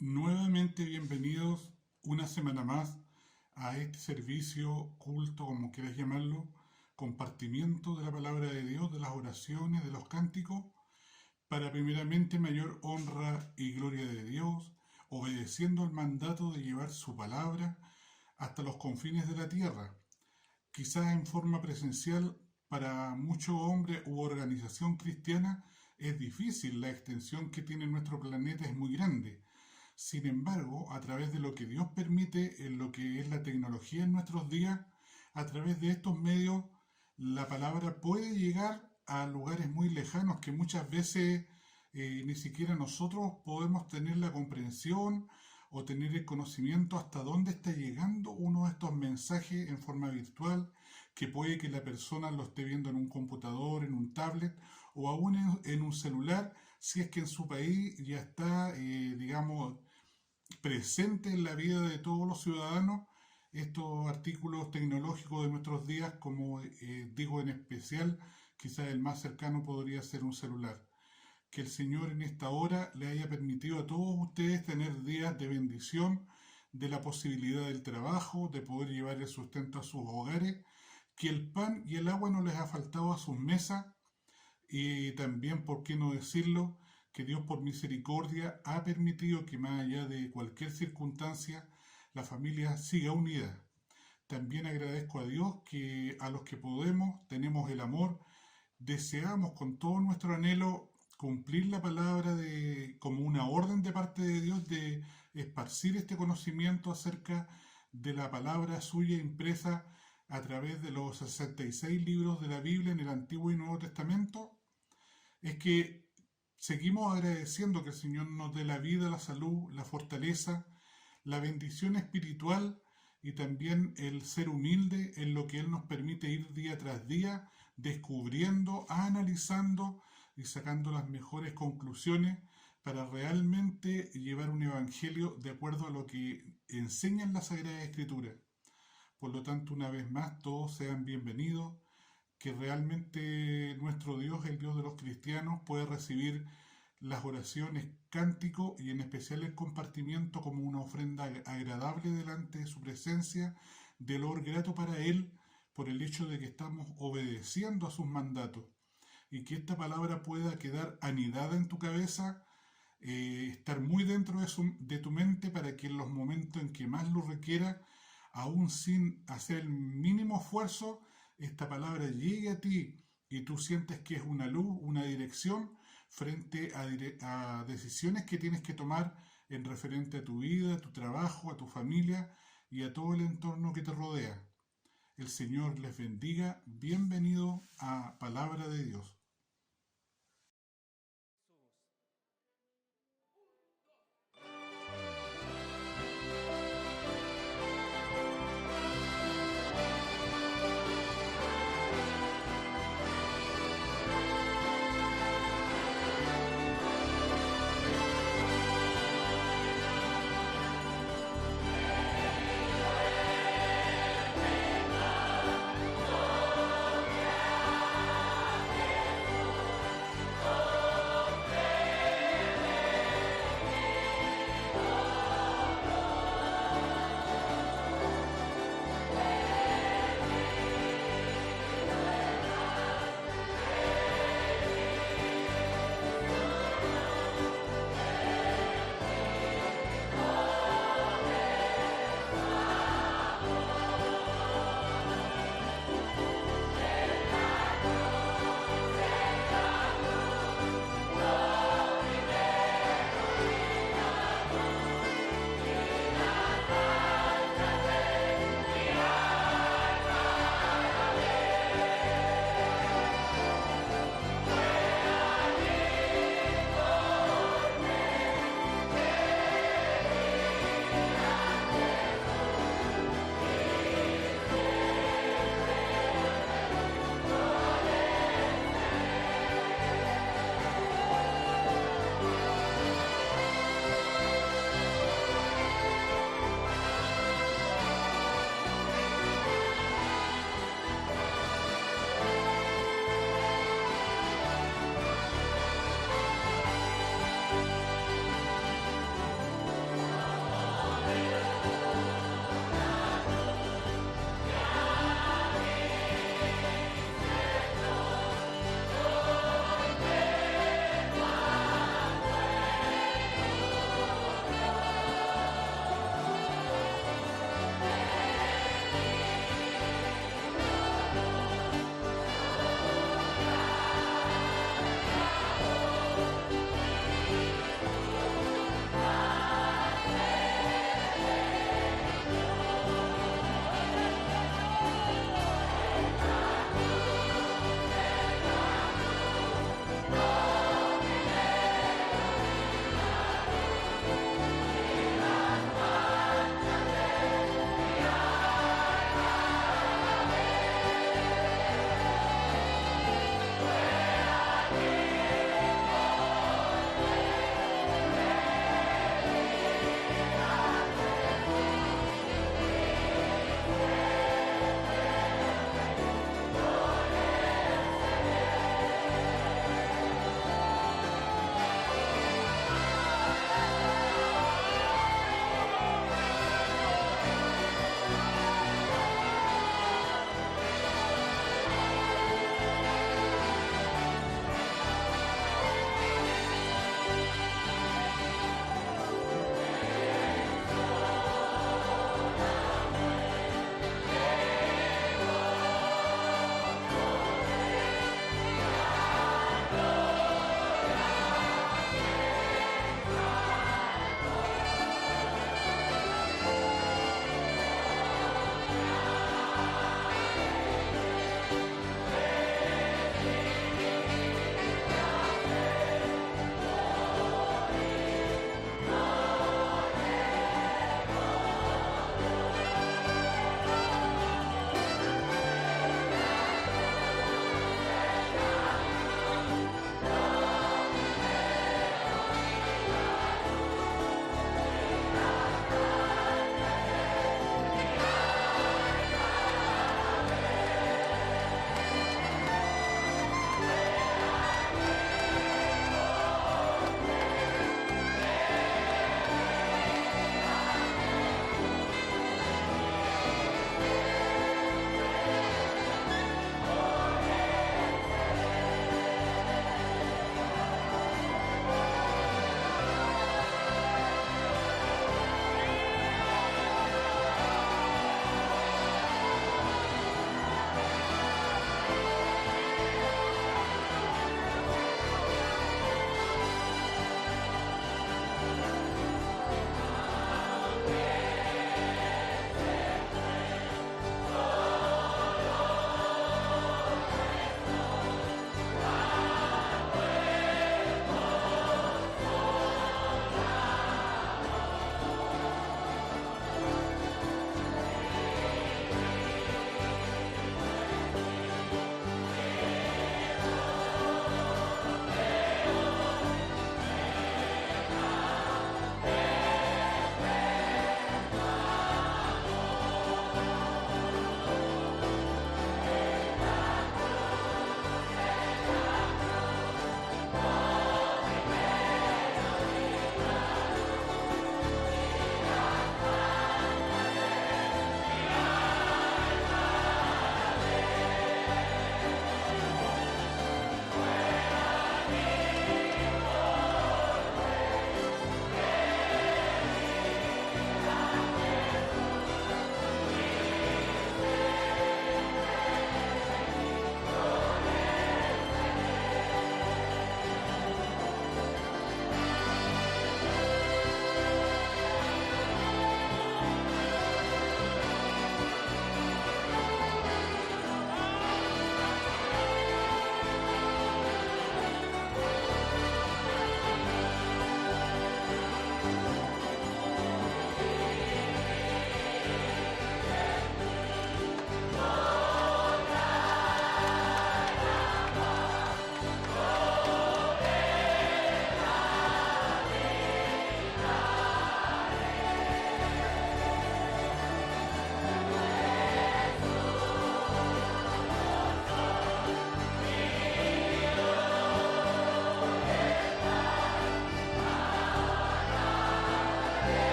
Nuevamente bienvenidos una semana más a este servicio, culto, como quieras llamarlo, compartimiento de la palabra de Dios, de las oraciones, de los cánticos, para primeramente mayor honra y gloria de Dios, obedeciendo el mandato de llevar su palabra hasta los confines de la tierra, quizás en forma presencial. Para muchos hombres u organización cristiana es difícil, la extensión que tiene nuestro planeta es muy grande. Sin embargo, a través de lo que Dios permite en lo que es la tecnología en nuestros días, a través de estos medios, la palabra puede llegar a lugares muy lejanos que muchas veces ni siquiera nosotros podemos tener la comprensión o tener el conocimiento hasta dónde está llegando uno de estos mensajes en forma virtual, que puede que la persona lo esté viendo en un computador, en un tablet o aún en un celular, si es que en su país ya está, digamos, presente en la vida de todos los ciudadanos estos artículos tecnológicos de nuestros días, como digo en especial, quizás el más cercano podría ser un celular. Que el Señor en esta hora le haya permitido a todos ustedes tener días de bendición, de la posibilidad del trabajo, de poder llevar el sustento a sus hogares, que el pan y el agua no les ha faltado a sus mesas, y también, ¿por qué no decirlo?, que Dios por misericordia ha permitido que más allá de cualquier circunstancia la familia siga unida. También agradezco a Dios que a los que podemos tenemos el amor, deseamos con todo nuestro anhelo cumplir la palabra como una orden de parte de Dios de esparcir este conocimiento acerca de la palabra suya impresa a través de los 66 libros de la Biblia en el Antiguo y Nuevo Testamento. Es que seguimos agradeciendo que el Señor nos dé la vida, la salud, la fortaleza, la bendición espiritual y también el ser humilde en lo que Él nos permite ir día tras día, descubriendo, analizando y sacando las mejores conclusiones para realmente llevar un evangelio de acuerdo a lo que enseñan las Sagradas Escrituras. Por lo tanto, una vez más, todos sean bienvenidos, que realmente nuestro Dios, el Dios de los cristianos, puede recibir las oraciones, cánticos y en especial el compartimiento como una ofrenda agradable delante de su presencia, de olor grato para Él, por el hecho de que estamos obedeciendo a sus mandatos, y que esta palabra pueda quedar anidada en tu cabeza, estar muy dentro de tu mente, para que en los momentos en que más lo requiera, aún sin hacer el mínimo esfuerzo, esta palabra llegue a ti y tú sientes que es una luz, una dirección frente a decisiones que tienes que tomar en referente a tu vida, a tu trabajo, a tu familia y a todo el entorno que te rodea. El Señor les bendiga. Bienvenido a Palabra de Dios.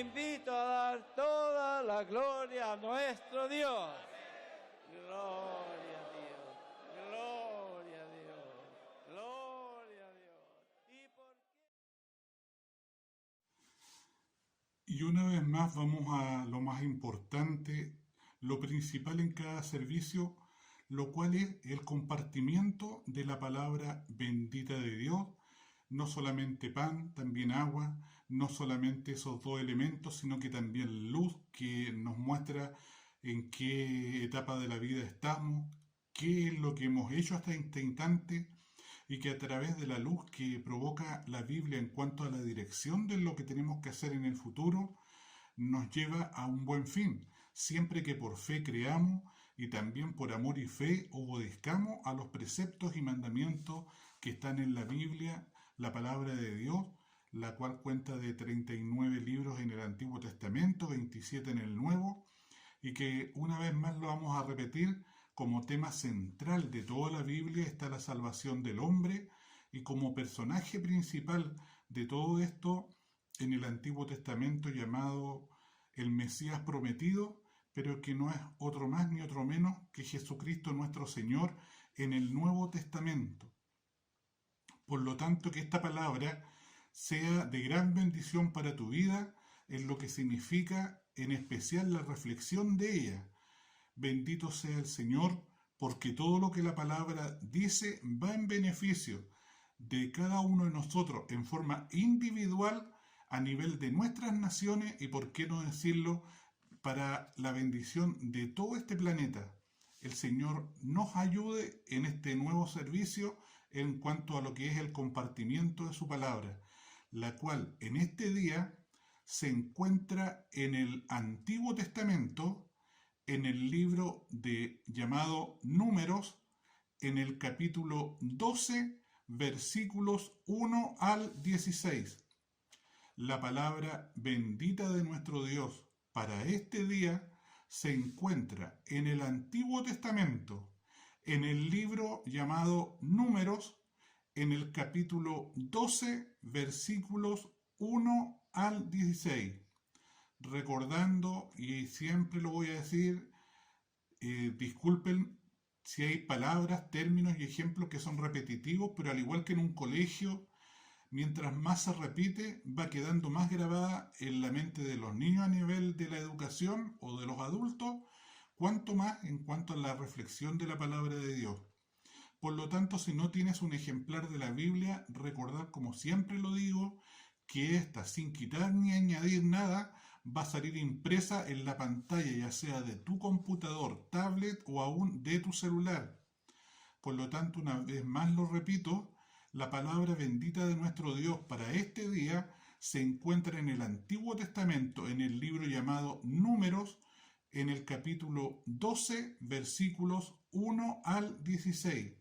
invito a dar toda la gloria a nuestro Dios. Gloria a Dios, gloria a Dios, gloria a Dios. Y una vez más vamos a lo más importante, lo principal en cada servicio, lo cual es el compartimiento de la palabra bendita de Dios. No solamente pan, también agua, no solamente esos dos elementos, sino que también luz que nos muestra en qué etapa de la vida estamos, qué es lo que hemos hecho hasta este instante, y que a través de la luz que provoca la Biblia en cuanto a la dirección de lo que tenemos que hacer en el futuro, nos lleva a un buen fin, siempre que por fe creamos y también por amor y fe obedezcamos a los preceptos y mandamientos que están en la Biblia, la palabra de Dios, la cual cuenta de 39 libros en el Antiguo Testamento, 27 en el Nuevo, y que una vez más lo vamos a repetir, como tema central de toda la Biblia está la salvación del hombre, y como personaje principal de todo esto en el Antiguo Testamento llamado el Mesías prometido, pero que no es otro más ni otro menos que Jesucristo nuestro Señor en el Nuevo Testamento. Por lo tanto, que esta palabra sea de gran bendición para tu vida, en lo que significa en especial la reflexión de ella. Bendito sea el Señor, porque todo lo que la palabra dice va en beneficio de cada uno de nosotros en forma individual a nivel de nuestras naciones y, por qué no decirlo, para la bendición de todo este planeta. El Señor nos ayude en este nuevo servicio en cuanto a lo que es el compartimiento de su palabra, la cual en este día se encuentra en el Antiguo Testamento, en el libro llamado Números, en el capítulo 12, versículos 1 al 16. La palabra bendita de nuestro Dios para este día se encuentra en el Antiguo Testamento, en el libro llamado Números, en el capítulo 12, versículos 1 al 16. Recordando, y siempre lo voy a decir, disculpen si hay palabras, términos y ejemplos que son repetitivos, pero al igual que en un colegio, mientras más se repite, va quedando más grabada en la mente de los niños a nivel de la educación o de los adultos, cuanto más en cuanto a la reflexión de la palabra de Dios. Por lo tanto, si no tienes un ejemplar de la Biblia, recordad, como siempre lo digo, que esta, sin quitar ni añadir nada, va a salir impresa en la pantalla, ya sea de tu computador, tablet o aún de tu celular. Por lo tanto, una vez más lo repito, la palabra bendita de nuestro Dios para este día se encuentra en el Antiguo Testamento, en el libro llamado Números, en el capítulo 12, versículos 1 al 16.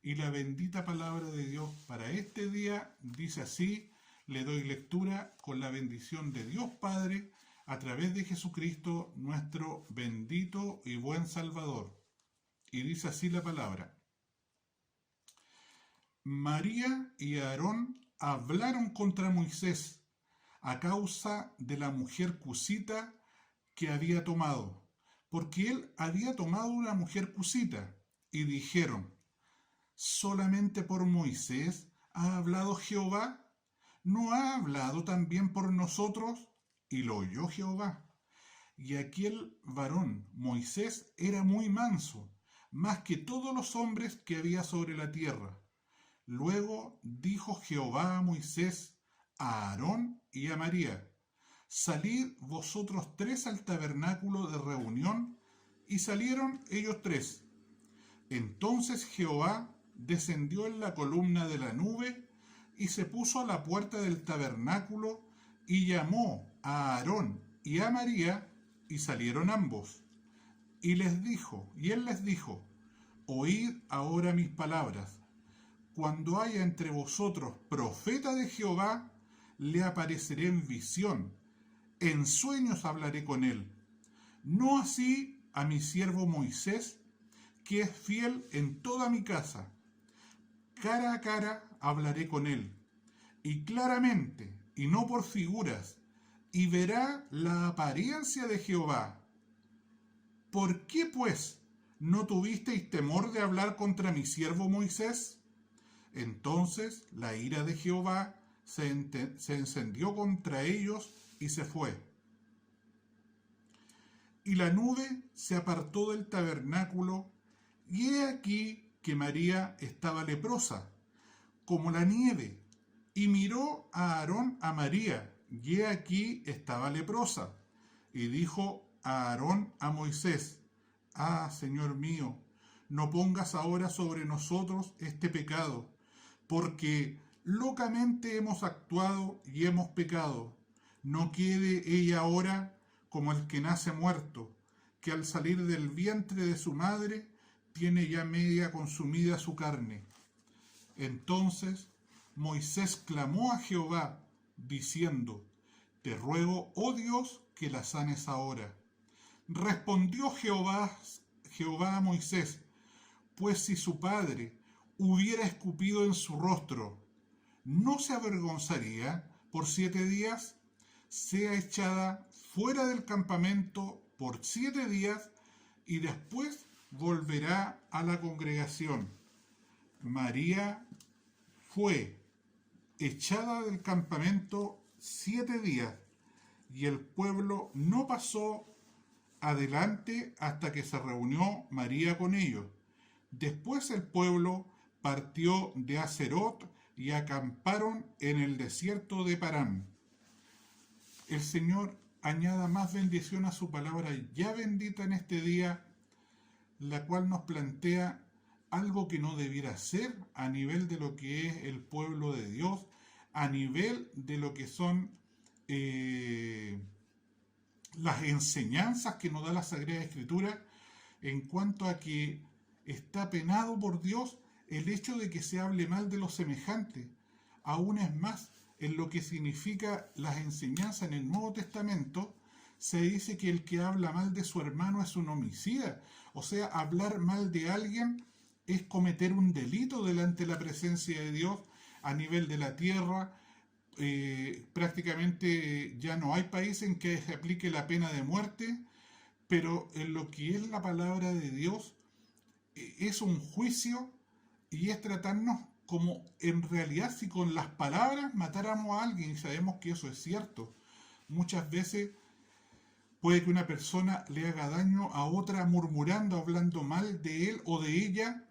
Y la bendita palabra de Dios para este día dice así, le doy lectura con la bendición de Dios Padre a través de Jesucristo, nuestro bendito y buen Salvador. Y dice así la palabra. María y Aarón hablaron contra Moisés a causa de la mujer cusita que había tomado, porque él había tomado una mujer cusita, y dijeron, ¿solamente por Moisés ha hablado Jehová? ¿No ha hablado también por nosotros? Y lo oyó Jehová. Y aquel varón, Moisés, era muy manso, más que todos los hombres que había sobre la tierra. Luego dijo Jehová a Moisés, a Aarón y a María, salid vosotros tres al tabernáculo de reunión, y salieron ellos tres. Entonces Jehová descendió en la columna de la nube, y se puso a la puerta del tabernáculo, y llamó a Aarón y a María, y salieron ambos. Y él les dijo, oíd ahora mis palabras. Cuando haya entre vosotros profeta de Jehová, le apareceré en visión, en sueños hablaré con él. No así a mi siervo Moisés, que es fiel en toda mi casa. Cara a cara hablaré con él, y claramente, y no por figuras, y verá la apariencia de Jehová. ¿Por qué, pues, no tuvisteis temor de hablar contra mi siervo Moisés? Entonces la ira de Jehová se encendió contra ellos y se fue. Y la nube se apartó del tabernáculo, y he aquí que María estaba leprosa, como la nieve, y miró a Aarón a María, y he aquí estaba leprosa. Y dijo a Aarón a Moisés, ah, Señor mío, no pongas ahora sobre nosotros este pecado, porque locamente hemos actuado y hemos pecado. No quede ella ahora como el que nace muerto, que al salir del vientre de su madre tiene ya media consumida su carne. Entonces Moisés clamó a Jehová, diciendo, te ruego, oh Dios, que la sanes ahora. Respondió Jehová a Moisés, pues si su padre hubiera escupido en su rostro, ¿no se avergonzaría por 7 días? Sea echada fuera del campamento por 7 días y después volverá a la congregación. María fue echada del campamento 7 días y el pueblo no pasó adelante hasta que se reunió María con ellos. Después el pueblo partió de Aserot y acamparon en el desierto de Parán. El Señor añada más bendición a su palabra ya bendita en este día, la cual nos plantea algo que no debiera ser a nivel de lo que es el pueblo de Dios, a nivel de lo que son las enseñanzas que nos da la Sagrada Escritura, en cuanto a que está penado por Dios el hecho de que se hable mal de los semejantes. Aún es más, en lo que significa las enseñanzas en el Nuevo Testamento, se dice que el que habla mal de su hermano es un homicida. O sea, hablar mal de alguien es cometer un delito delante de la presencia de Dios a nivel de la tierra. Prácticamente ya no hay país en que se aplique la pena de muerte, pero en lo que es la palabra de Dios es un juicio y es tratarnos como en realidad si con las palabras matáramos a alguien, y sabemos que eso es cierto. Muchas veces puede que una persona le haga daño a otra murmurando, hablando mal de él o de ella,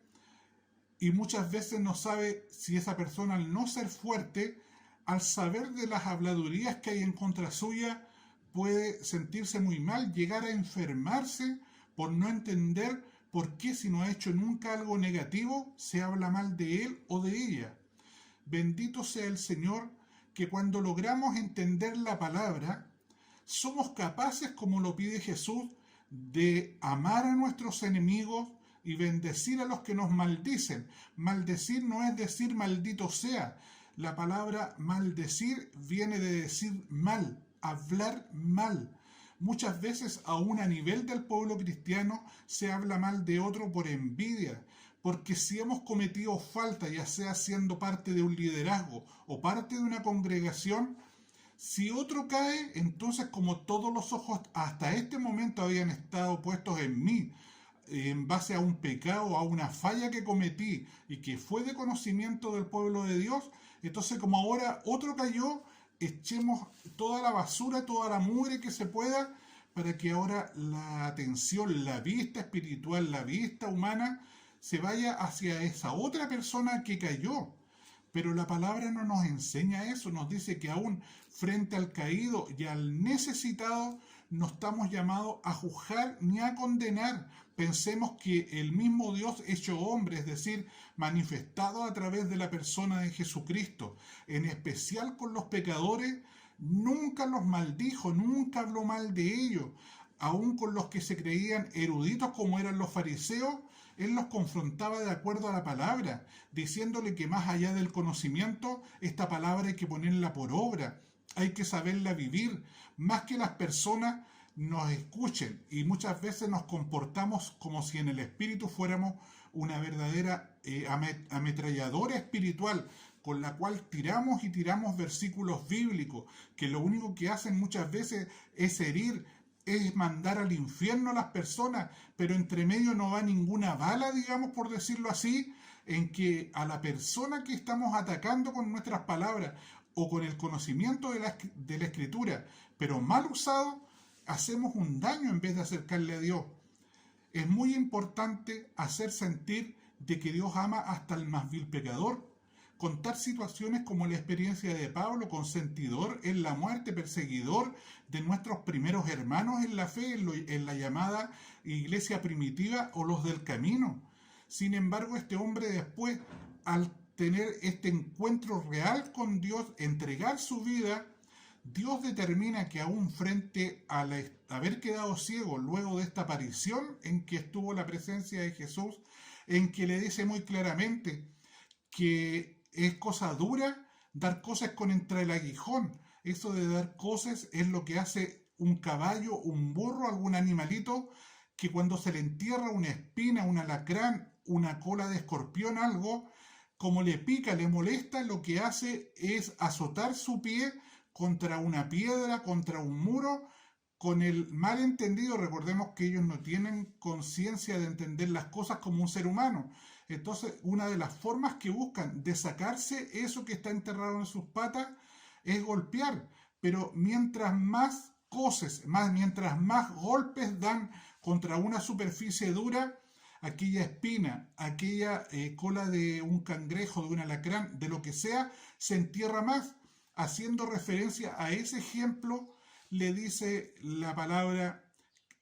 y muchas veces no sabe si esa persona, al no ser fuerte, al saber de las habladurías que hay en contra suya, puede sentirse muy mal, llegar a enfermarse por no entender por qué, si no ha hecho nunca algo negativo, se habla mal de él o de ella. Bendito sea el Señor, que cuando logramos entender la palabra, somos capaces, como lo pide Jesús, de amar a nuestros enemigos, y bendecir a los que nos maldicen. Maldecir no es decir maldito sea. La palabra maldecir viene de decir mal, hablar mal. Muchas veces, aún a nivel del pueblo cristiano, se habla mal de otro por envidia. Porque si hemos cometido falta, ya sea siendo parte de un liderazgo o parte de una congregación, si otro cae, entonces como todos los ojos hasta este momento habían estado puestos en mí, en base a un pecado, a una falla que cometí y que fue de conocimiento del pueblo de Dios, entonces como ahora otro cayó, echemos toda la basura, toda la mugre que se pueda, para que ahora la atención, la vista espiritual, la vista humana, se vaya hacia esa otra persona que cayó. Pero la palabra no nos enseña eso, nos dice que aún frente al caído y al necesitado no estamos llamados a juzgar ni a condenar. Pensemos que el mismo Dios hecho hombre, es decir, manifestado a través de la persona de Jesucristo, en especial con los pecadores, nunca los maldijo, nunca habló mal de ellos. Aún con los que se creían eruditos como eran los fariseos, él los confrontaba de acuerdo a la palabra, diciéndole que más allá del conocimiento, esta palabra hay que ponerla por obra, hay que saberla vivir, más que las personas nos escuchen, y muchas veces nos comportamos como si en el espíritu fuéramos una verdadera ametralladora espiritual, con la cual tiramos y tiramos versículos bíblicos, que lo único que hacen muchas veces es herir, es mandar al infierno a las personas, pero entre medio no va ninguna bala, digamos, por decirlo así, en que a la persona que estamos atacando con nuestras palabras o con el conocimiento de la Escritura, pero mal usado, hacemos un daño en vez de acercarle a Dios. Es muy importante hacer sentir de que Dios ama hasta el más vil pecador. Contar situaciones como la experiencia de Pablo, consentidor en la muerte, perseguidor de nuestros primeros hermanos en la fe, en la llamada iglesia primitiva o los del camino. Sin embargo, este hombre después, al tener este encuentro real con Dios, entregar su vida, Dios determina que aún frente a haber quedado ciego luego de esta aparición en que estuvo la presencia de Jesús, en que le dice muy claramente que es cosa dura dar cosas con entre el aguijón. Eso de dar cosas es lo que hace un caballo, un burro, algún animalito, que cuando se le entierra una espina, un alacrán, una cola de escorpión, algo, como le pica, le molesta, lo que hace es azotar su pie contra una piedra, contra un muro, con el malentendido. Recordemos que ellos no tienen conciencia de entender las cosas como un ser humano. Entonces, una de las formas que buscan de sacarse eso que está enterrado en sus patas es golpear. Pero mientras más coses, mientras más golpes dan contra una superficie dura, aquella espina, aquella cola de un cangrejo, de un alacrán, de lo que sea, se entierra más. Haciendo referencia a ese ejemplo, le dice la palabra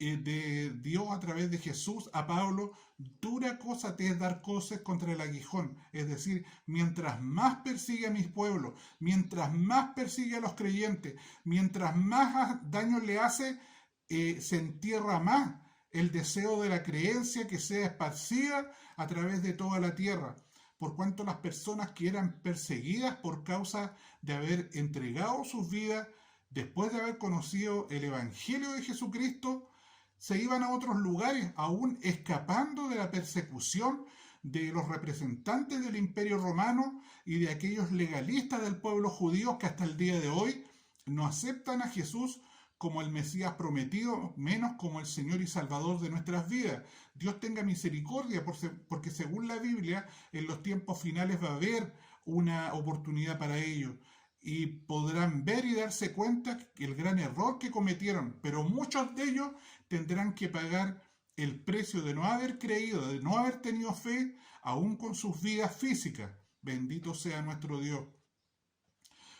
de Dios a través de Jesús a Pablo: dura cosa te es dar cosas contra el aguijón. Es decir, mientras más persigue a mis pueblos, mientras más persigue a los creyentes, mientras más daño le hace, se entierra más el deseo de la creencia que sea esparcida a través de toda la tierra. Por cuanto las personas que eran perseguidas por causa de haber entregado sus vidas, después de haber conocido el Evangelio de Jesucristo, se iban a otros lugares, aún escapando de la persecución de los representantes del Imperio Romano y de aquellos legalistas del pueblo judío que hasta el día de hoy no aceptan a Jesús como el Mesías prometido, menos como el Señor y Salvador de nuestras vidas. Dios tenga misericordia, porque según la Biblia, en los tiempos finales va a haber una oportunidad para ellos, y podrán ver y darse cuenta que el gran error que cometieron, pero muchos de ellos tendrán que pagar el precio de no haber creído, de no haber tenido fe, aún con sus vidas físicas. Bendito sea nuestro Dios.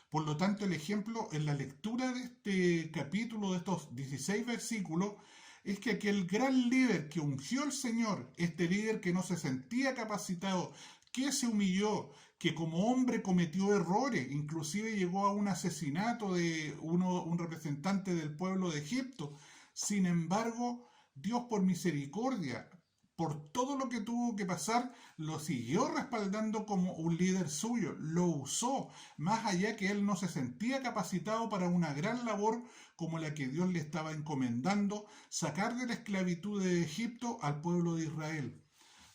Por lo tanto, el ejemplo en la lectura de este capítulo, de estos 16 versículos, es que aquel gran líder que ungió el Señor, este líder que no se sentía capacitado, que se humilló, que como hombre cometió errores, inclusive llegó a un asesinato de un representante del pueblo de Egipto. Sin embargo, Dios por misericordia, por todo lo que tuvo que pasar, lo siguió respaldando como un líder suyo, lo usó, más allá que él no se sentía capacitado para una gran labor como la que Dios le estaba encomendando, sacar de la esclavitud de Egipto al pueblo de Israel.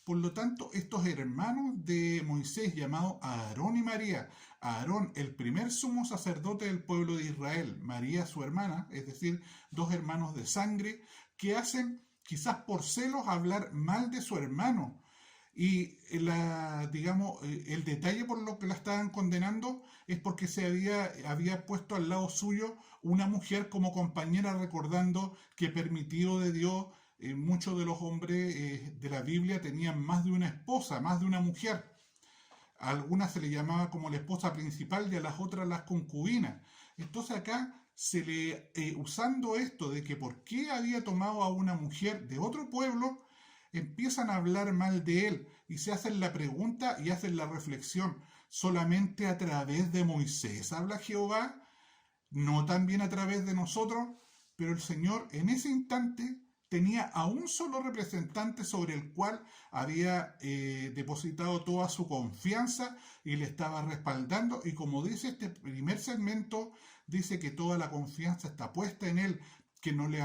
Por lo tanto, estos hermanos de Moisés, llamados Aarón y María, Aarón, el primer sumo sacerdote del pueblo de Israel, María su hermana, es decir, dos hermanos de sangre, que hacen, quizás por celos, hablar mal de su hermano. Y el detalle por lo que la estaban condenando es porque había puesto al lado suyo una mujer como compañera, recordando que permitido de Dios, muchos de los hombres de la Biblia tenían más de una esposa, más de una mujer. A algunas se le llamaba como la esposa principal y a las otras las concubinas. Entonces acá usando esto de que por qué había tomado a una mujer de otro pueblo, empiezan a hablar mal de él y se hacen la pregunta y hacen la reflexión: ¿solamente a través de Moisés habla Jehová? ¿No también a través de nosotros? Pero el Señor en ese instante tenía a un solo representante sobre el cual había depositado toda su confianza y le estaba respaldando, y como dice este primer segmento, dice que toda la confianza está puesta en él, que no le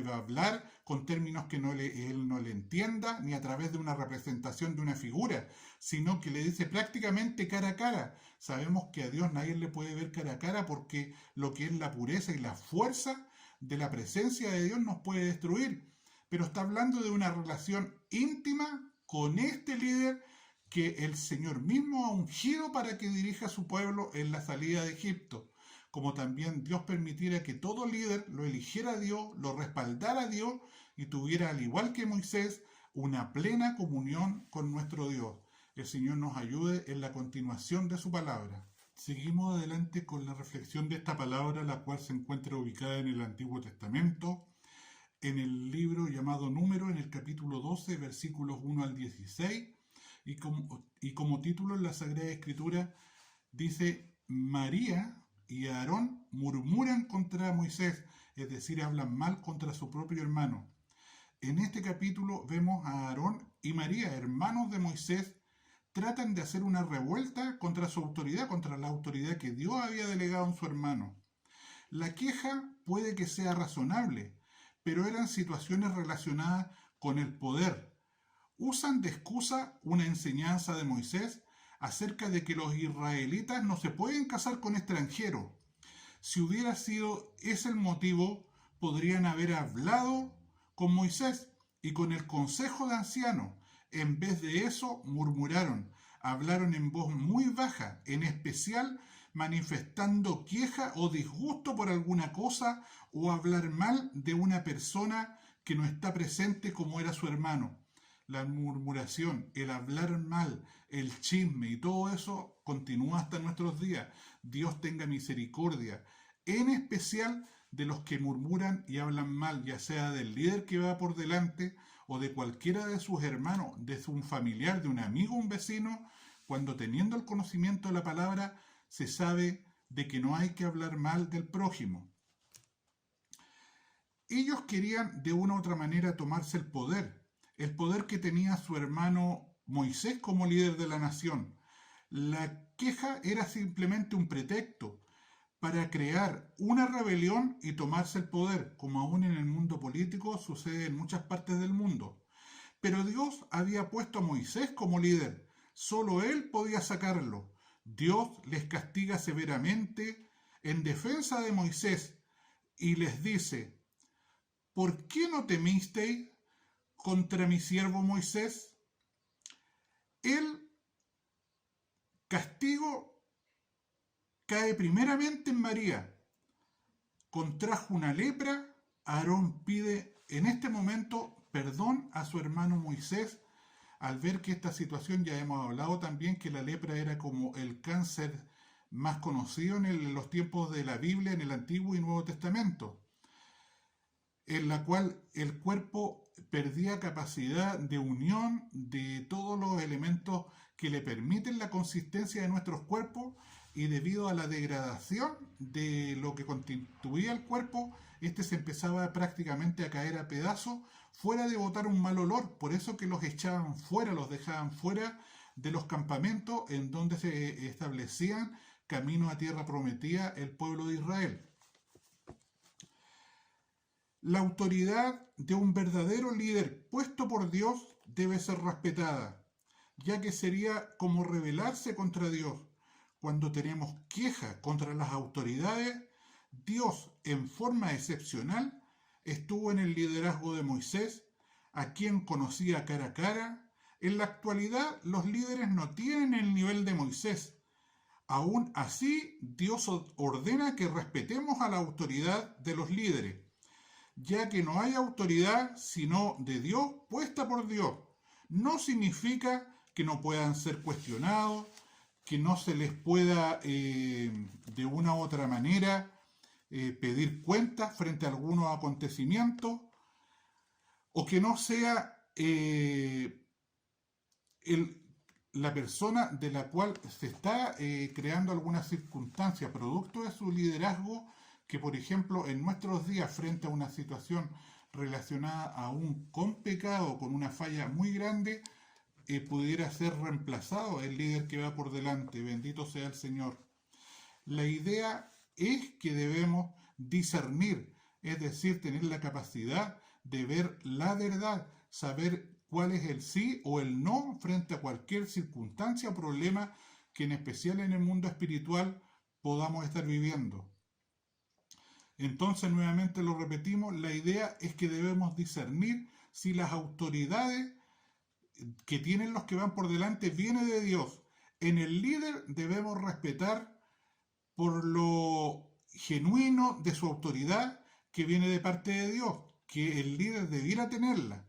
va a hablar con términos que él no le entienda, ni a través de una representación de una figura, sino que le dice prácticamente cara a cara. Sabemos que a Dios nadie le puede ver cara a cara, porque lo que es la pureza y la fuerza de la presencia de Dios nos puede destruir. Pero está hablando de una relación íntima con este líder que el Señor mismo ha ungido para que dirija a su pueblo en la salida de Egipto. Como también Dios permitiera que todo líder lo eligiera a Dios, lo respaldara a Dios y tuviera, al igual que Moisés, una plena comunión con nuestro Dios. El Señor nos ayude en la continuación de su palabra. Seguimos adelante con la reflexión de esta palabra, la cual se encuentra ubicada en el Antiguo Testamento, en el libro llamado Número, en el capítulo 12, versículos 1 al 16, y como título en la Sagrada Escritura dice: María y Aarón murmuran contra Moisés, es decir, hablan mal contra su propio hermano. En este capítulo vemos a Aarón y María, hermanos de Moisés, tratan de hacer una revuelta contra su autoridad, contra la autoridad que Dios había delegado en su hermano. La queja puede que sea razonable, pero eran situaciones relacionadas con el poder. Usan de excusa una enseñanza de Moisés acerca de que los israelitas no se pueden casar con extranjeros. Si hubiera sido ese el motivo, podrían haber hablado con Moisés y con el consejo de ancianos. En vez de eso, murmuraron, hablaron en voz muy baja, en especial manifestando queja o disgusto por alguna cosa, o hablar mal de una persona que no está presente como era su hermano. La murmuración, el hablar mal, el chisme y todo eso continúa hasta nuestros días. Dios tenga misericordia, en especial de los que murmuran y hablan mal, ya sea del líder que va por delante o de cualquiera de sus hermanos, de un familiar, de un amigo, un vecino, cuando teniendo el conocimiento de la palabra se sabe de que no hay que hablar mal del prójimo. Ellos querían de una u otra manera tomarse el poder que tenía su hermano Moisés como líder de la nación. La queja era simplemente un pretexto para crear una rebelión y tomarse el poder, como aún en el mundo político sucede en muchas partes del mundo. Pero Dios había puesto a Moisés como líder, solo él podía sacarlo. Dios les castiga severamente en defensa de Moisés y les dice: ¿por qué no temisteis contra mi siervo Moisés? El castigo cae primeramente en María. Contrajo una lepra. Aarón pide en este momento perdón a su hermano Moisés al ver que esta situación, ya hemos hablado también que la lepra era como el cáncer más conocido en los tiempos de la Biblia, en el Antiguo y Nuevo Testamento, en la cual el cuerpo perdía capacidad de unión de todos los elementos que le permiten la consistencia de nuestros cuerpos, y debido a la degradación de lo que constituía el cuerpo, este se empezaba prácticamente a caer a pedazos fuera de botar un mal olor. Por eso que los echaban fuera, los dejaban fuera de los campamentos en donde se establecían camino a tierra prometida el pueblo de Israel. La autoridad de un verdadero líder puesto por Dios debe ser respetada, ya que sería como rebelarse contra Dios. Cuando tenemos queja contra las autoridades, Dios, en forma excepcional, estuvo en el liderazgo de Moisés, a quien conocía cara a cara. En la actualidad, los líderes no tienen el nivel de Moisés. Aún así, Dios ordena que respetemos a la autoridad de los líderes, ya que no hay autoridad sino de Dios puesta por Dios. No significa que no puedan ser cuestionados, que no se les pueda de una u otra manera pedir cuentas frente a algunos acontecimientos, o que no sea la persona de la cual se está creando alguna circunstancia producto de su liderazgo, que por ejemplo en nuestros días frente a una situación relacionada aún con pecado, con una falla muy grande, pudiera ser reemplazado el líder que va por delante. Bendito sea el Señor. La idea es que debemos discernir, es decir, tener la capacidad de ver la verdad, saber cuál es el sí o el no frente a cualquier circunstancia o problema que en especial en el mundo espiritual podamos estar viviendo. Entonces, nuevamente lo repetimos, la idea es que debemos discernir si las autoridades que tienen los que van por delante viene de Dios. En el líder debemos respetar por lo genuino de su autoridad que viene de parte de Dios, que el líder debiera tenerla,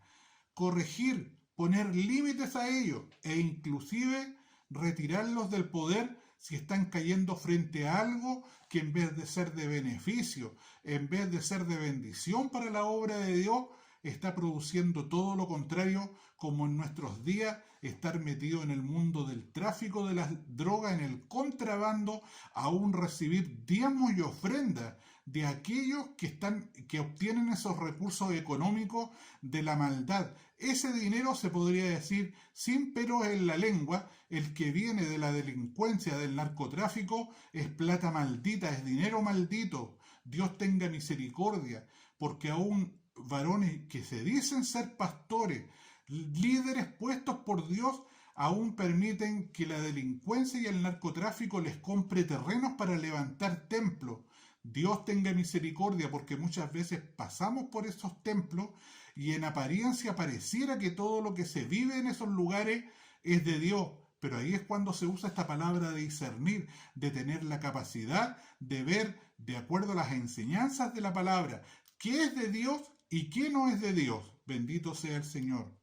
corregir, poner límites a ellos e inclusive retirarlos del poder si están cayendo frente a algo que en vez de ser de beneficio, en vez de ser de bendición para la obra de Dios, está produciendo todo lo contrario, como en nuestros días estar metido en el mundo del tráfico de las drogas, en el contrabando, aún recibir diezmos y ofrendas de aquellos que obtienen esos recursos económicos de la maldad. Ese dinero, se podría decir, sin pelos en la lengua, el que viene de la delincuencia, del narcotráfico, es plata maldita, es dinero maldito. Dios tenga misericordia, porque aún varones que se dicen ser pastores, líderes puestos por Dios, aún permiten que la delincuencia y el narcotráfico les compre terrenos para levantar templos. Dios tenga misericordia, porque muchas veces pasamos por esos templos y en apariencia pareciera que todo lo que se vive en esos lugares es de Dios. Pero ahí es cuando se usa esta palabra de discernir, de tener la capacidad de ver, de acuerdo a las enseñanzas de la palabra, qué es de Dios y qué no es de Dios. Bendito sea el Señor.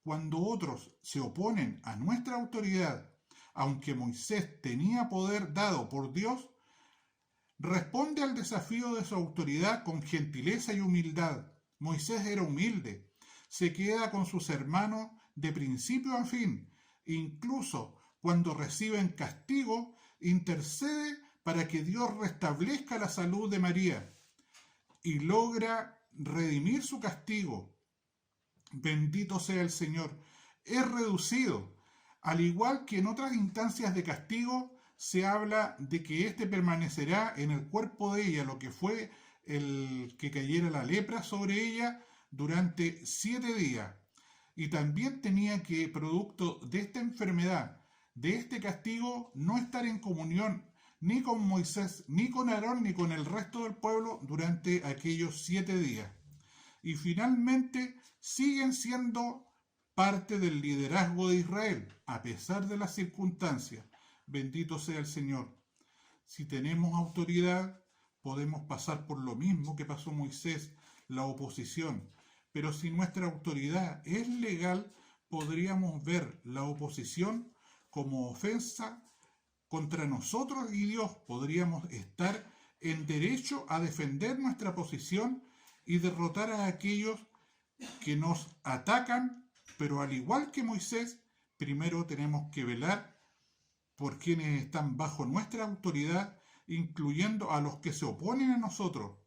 Cuando otros se oponen a nuestra autoridad, aunque Moisés tenía poder dado por Dios, responde al desafío de su autoridad con gentileza y humildad. Moisés era humilde, se queda con sus hermanos de principio a fin. Incluso cuando reciben castigo, intercede para que Dios restablezca la salud de María y logra redimir su castigo. Bendito sea el Señor. Es reducido. Al igual que en otras instancias de castigo, se habla de que éste permanecerá en el cuerpo de ella, lo que fue el que cayera la lepra sobre ella durante 7 días. Y también tenía que, producto de esta enfermedad, de este castigo, no estar en comunión ni con Moisés, ni con Aarón, ni con el resto del pueblo durante aquellos 7 días. Y finalmente siguen siendo parte del liderazgo de Israel, a pesar de las circunstancias. Bendito sea el Señor. Si tenemos autoridad, podemos pasar por lo mismo que pasó Moisés, la oposición. Pero si nuestra autoridad es legal, podríamos ver la oposición como ofensa contra nosotros y Dios. Podríamos estar en derecho a defender nuestra posición y derrotar a aquellos que nos atacan, pero al igual que Moisés, primero tenemos que velar por quienes están bajo nuestra autoridad, incluyendo a los que se oponen a nosotros.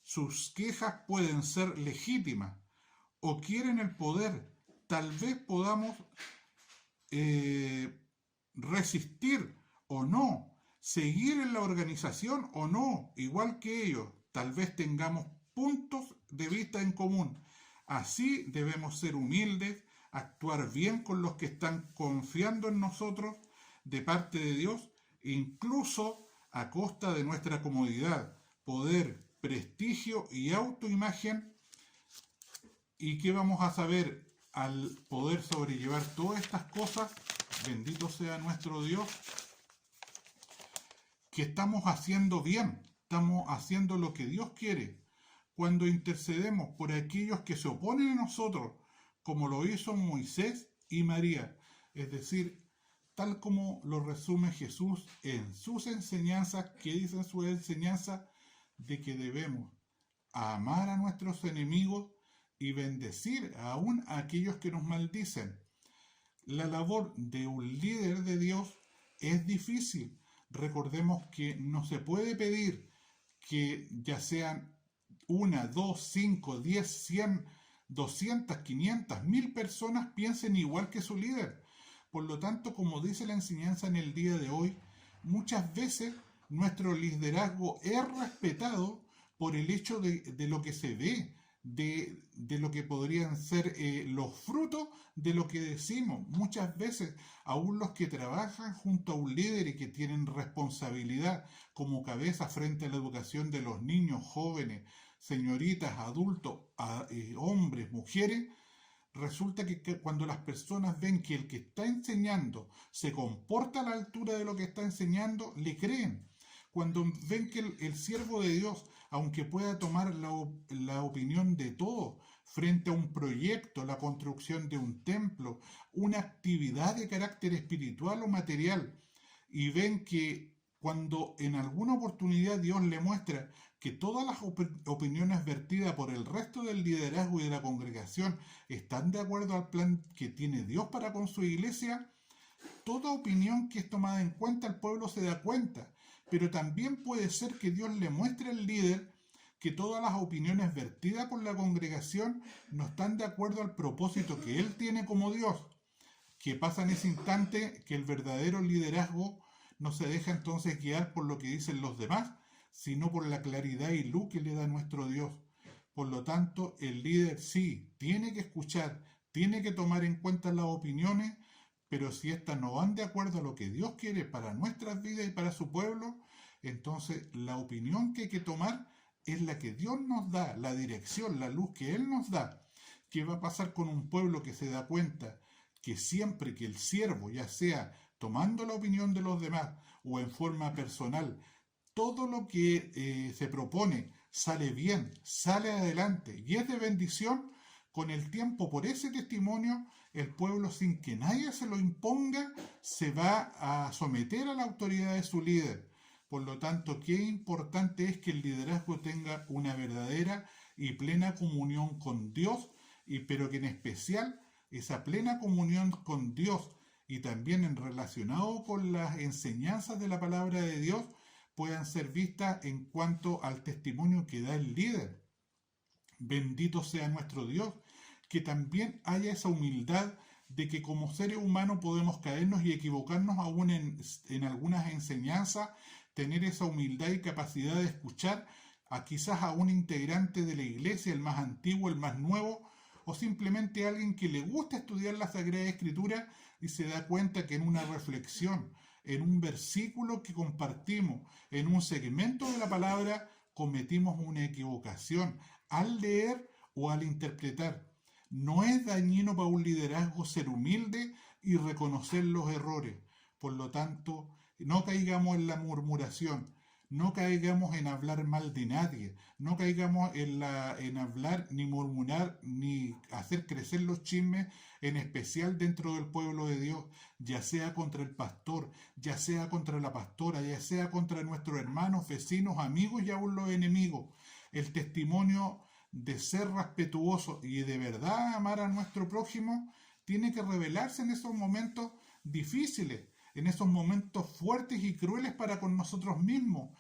Sus quejas pueden ser legítimas. o quieren el poder. Tal vez podamos resistir o no, seguir en la organización o no, igual que ellos. Tal vez tengamos puntos de vista en común. Así debemos ser humildes, actuar bien con los que están confiando en nosotros de parte de Dios, incluso a costa de nuestra comodidad, poder, prestigio y autoimagen. ¿Y qué vamos a saber al poder sobrellevar todas estas cosas? Bendito sea nuestro Dios, que estamos haciendo bien, estamos haciendo lo que Dios quiere. Cuando intercedemos por aquellos que se oponen a nosotros, como lo hizo Moisés y María, es decir, tal como lo resume Jesús en sus enseñanzas, que dicen sus enseñanzas de que debemos amar a nuestros enemigos y bendecir aún a aquellos que nos maldicen. La labor de un líder de Dios es difícil. Recordemos que no se puede pedir que ya sean 1, 2, 5, 10, 100, 200, 500, 1000 personas piensen igual que su líder. Por lo tanto, como dice la enseñanza en el día de hoy, muchas veces nuestro liderazgo es respetado por el hecho de lo que se ve, de lo que podrían ser los frutos de lo que decimos. Muchas veces, aún los que trabajan junto a un líder y que tienen responsabilidad como cabeza frente a la educación de los niños, jóvenes, señoritas, adultos, hombres, mujeres, resulta que cuando las personas ven que el que está enseñando se comporta a la altura de lo que está enseñando, le creen. Cuando ven que el siervo de Dios, aunque pueda tomar la opinión de todos frente a un proyecto, la construcción de un templo, una actividad de carácter espiritual o material, y ven que cuando en alguna oportunidad Dios le muestra que todas las opiniones vertidas por el resto del liderazgo y de la congregación están de acuerdo al plan que tiene Dios para con su iglesia, toda opinión que es tomada en cuenta el pueblo se da cuenta. Pero también puede ser que Dios le muestre al líder que todas las opiniones vertidas por la congregación no están de acuerdo al propósito que él tiene como Dios. Que pasa en ese instante que el verdadero liderazgo no se deja entonces guiar por lo que dicen los demás, sino por la claridad y luz que le da nuestro Dios. Por lo tanto, el líder sí tiene que escuchar, tiene que tomar en cuenta las opiniones, pero si éstas no van de acuerdo a lo que Dios quiere para nuestras vidas y para su pueblo, entonces la opinión que hay que tomar es la que Dios nos da, la dirección, la luz que Él nos da. ¿Qué va a pasar con un pueblo que se da cuenta que siempre que el siervo, ya sea tomando la opinión de los demás o en forma personal, todo lo que se propone sale bien, sale adelante y es de bendición? Con el tiempo, por ese testimonio, el pueblo, sin que nadie se lo imponga, se va a someter a la autoridad de su líder. Por lo tanto, qué importante es que el liderazgo tenga una verdadera y plena comunión con Dios, pero que en especial esa plena comunión con Dios y también en relacionado con las enseñanzas de la palabra de Dios puedan ser vistas en cuanto al testimonio que da el líder. Bendito sea nuestro Dios, que también haya esa humildad de que como seres humanos podemos caernos y equivocarnos aún en algunas enseñanzas, tener esa humildad y capacidad de escuchar a quizás a un integrante de la iglesia, el más antiguo, el más nuevo, o simplemente a alguien que le gusta estudiar la Sagrada Escritura y se da cuenta que en una reflexión, en un versículo que compartimos, en un segmento de la palabra, cometimos una equivocación al leer o al interpretar. No es dañino para un liderazgo ser humilde y reconocer los errores. Por lo tanto, no caigamos en la murmuración, no caigamos en hablar mal de nadie, no caigamos en hablar ni murmurar ni hacer crecer los chismes, en especial dentro del pueblo de Dios, ya sea contra el pastor, ya sea contra la pastora, ya sea contra nuestros hermanos, vecinos, amigos y aún los enemigos. El testimonio de ser respetuoso y de verdad amar a nuestro prójimo tiene que revelarse en esos momentos difíciles, en esos momentos fuertes y crueles para con nosotros mismos,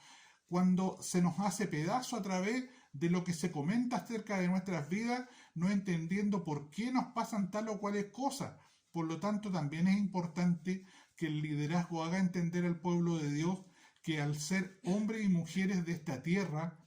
cuando se nos hace pedazo a través de lo que se comenta acerca de nuestras vidas, no entendiendo por qué nos pasan tal o cuales cosas. Por lo tanto, también es importante que el liderazgo haga entender al pueblo de Dios que al ser hombres y mujeres de esta tierra,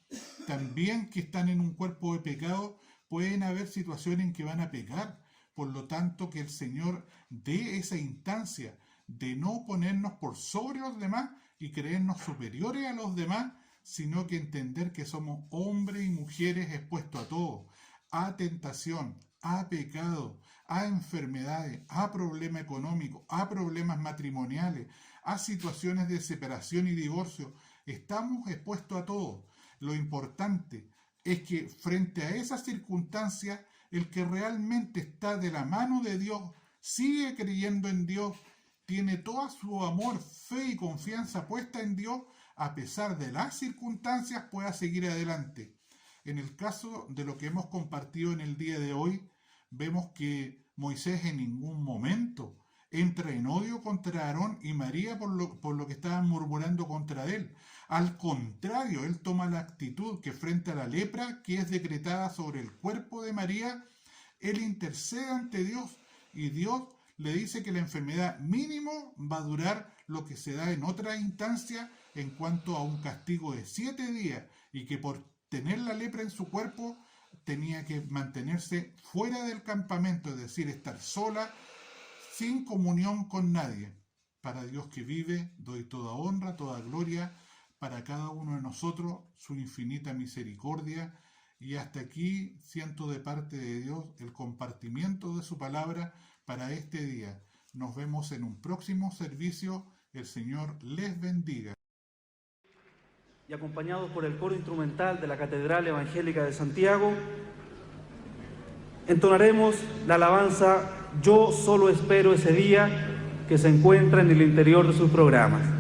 también que están en un cuerpo de pecado, pueden haber situaciones en que van a pecar. Por lo tanto, que el Señor dé esa instancia de no ponernos por sobre los demás y creernos superiores a los demás, sino que entender que somos hombres y mujeres expuestos a todo, a tentación, a pecado, a enfermedades, a problemas económicos, a problemas matrimoniales, a situaciones de separación y divorcio. Estamos expuestos a todo. Lo importante es que frente a esas circunstancias, el que realmente está de la mano de Dios, sigue creyendo en Dios, tiene todo su amor, fe y confianza puesta en Dios, a pesar de las circunstancias, pueda seguir adelante. En el caso de lo que hemos compartido en el día de hoy, vemos que Moisés en ningún momento entra en odio contra Aarón y María por lo que estaban murmurando contra él. Al contrario, él toma la actitud que frente a la lepra que es decretada sobre el cuerpo de María, él intercede ante Dios y Dios le dice que la enfermedad mínimo va a durar lo que se da en otra instancia en cuanto a un castigo de 7 días y que por tener la lepra en su cuerpo tenía que mantenerse fuera del campamento, es decir, estar sola, sin comunión con nadie. Para Dios que vive, doy toda honra, toda gloria para cada uno de nosotros, su infinita misericordia. Y hasta aquí siento de parte de Dios el compartimiento de su palabra para este día. Nos vemos en un próximo servicio. El Señor les bendiga. Y acompañados por el coro instrumental de la Catedral Evangélica de Santiago, entonaremos la alabanza Yo solo espero ese día, que se encuentra en el interior de sus programas.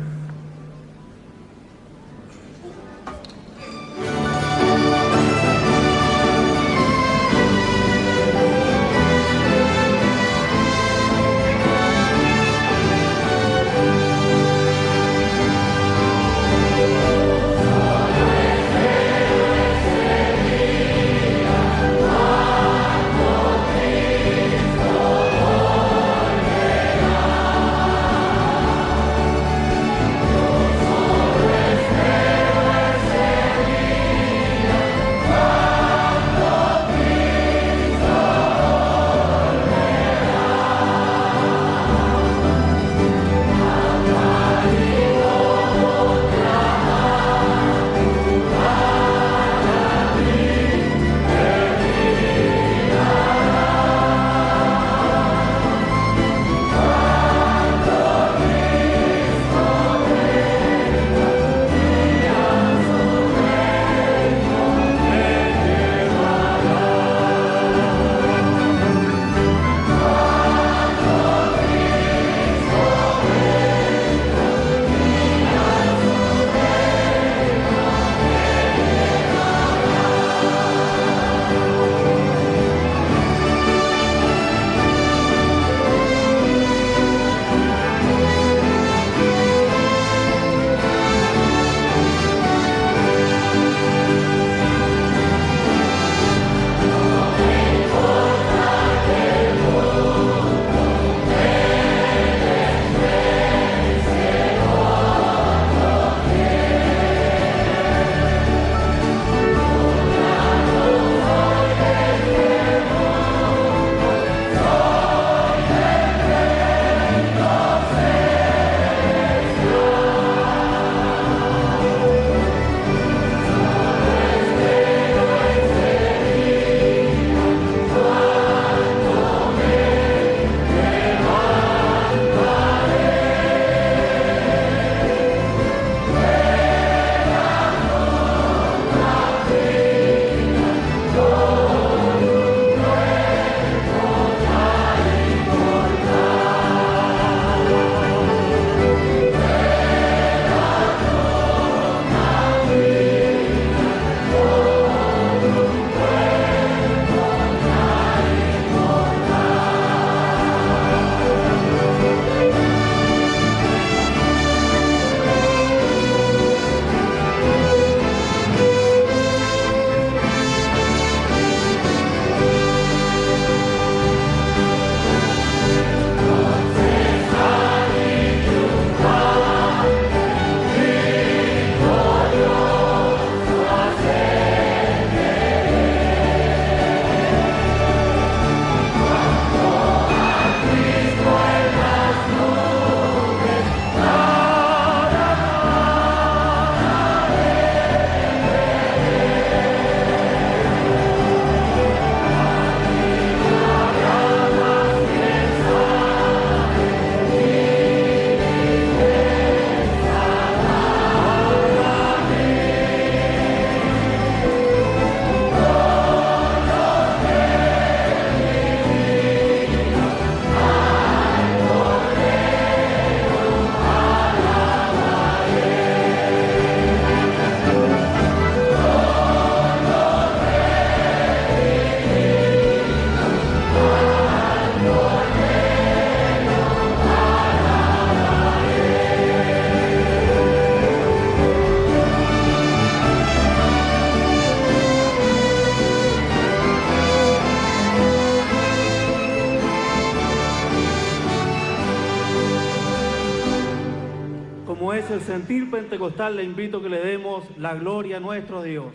sentir pentecostal le invito a que le demos la gloria a nuestro Dios.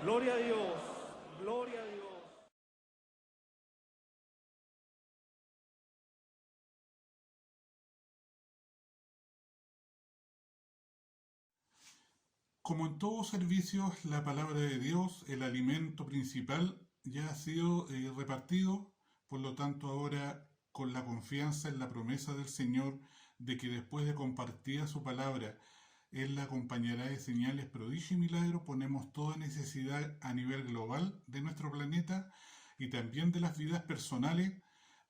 Gloria a Dios, gloria a Dios. Como en todos servicios, la palabra de Dios, el alimento principal, ya ha sido repartido, por lo tanto ahora con la confianza en la promesa del Señor de que después de compartida su palabra, Él la acompañará de señales, prodigios y milagros, ponemos toda necesidad a nivel global de nuestro planeta y también de las vidas personales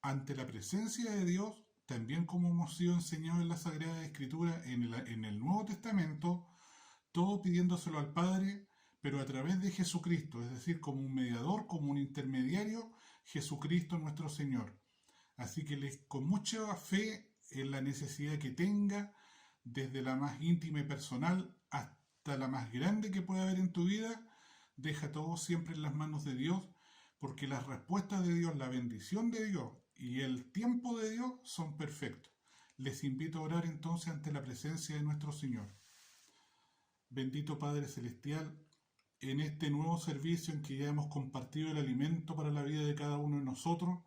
ante la presencia de Dios, también como hemos sido enseñados en la Sagrada Escritura, en el Nuevo Testamento, todo pidiéndoselo al Padre, pero a través de Jesucristo, es decir, como un mediador, como un intermediario, Jesucristo nuestro Señor. Así que con mucha fe en la necesidad que tenga, desde la más íntima y personal hasta la más grande que pueda haber en tu vida, deja todo siempre en las manos de Dios, porque las respuestas de Dios, la bendición de Dios y el tiempo de Dios son perfectos. Les invito a orar entonces ante la presencia de nuestro Señor. Bendito Padre Celestial, en este nuevo servicio en que ya hemos compartido el alimento para la vida de cada uno de nosotros,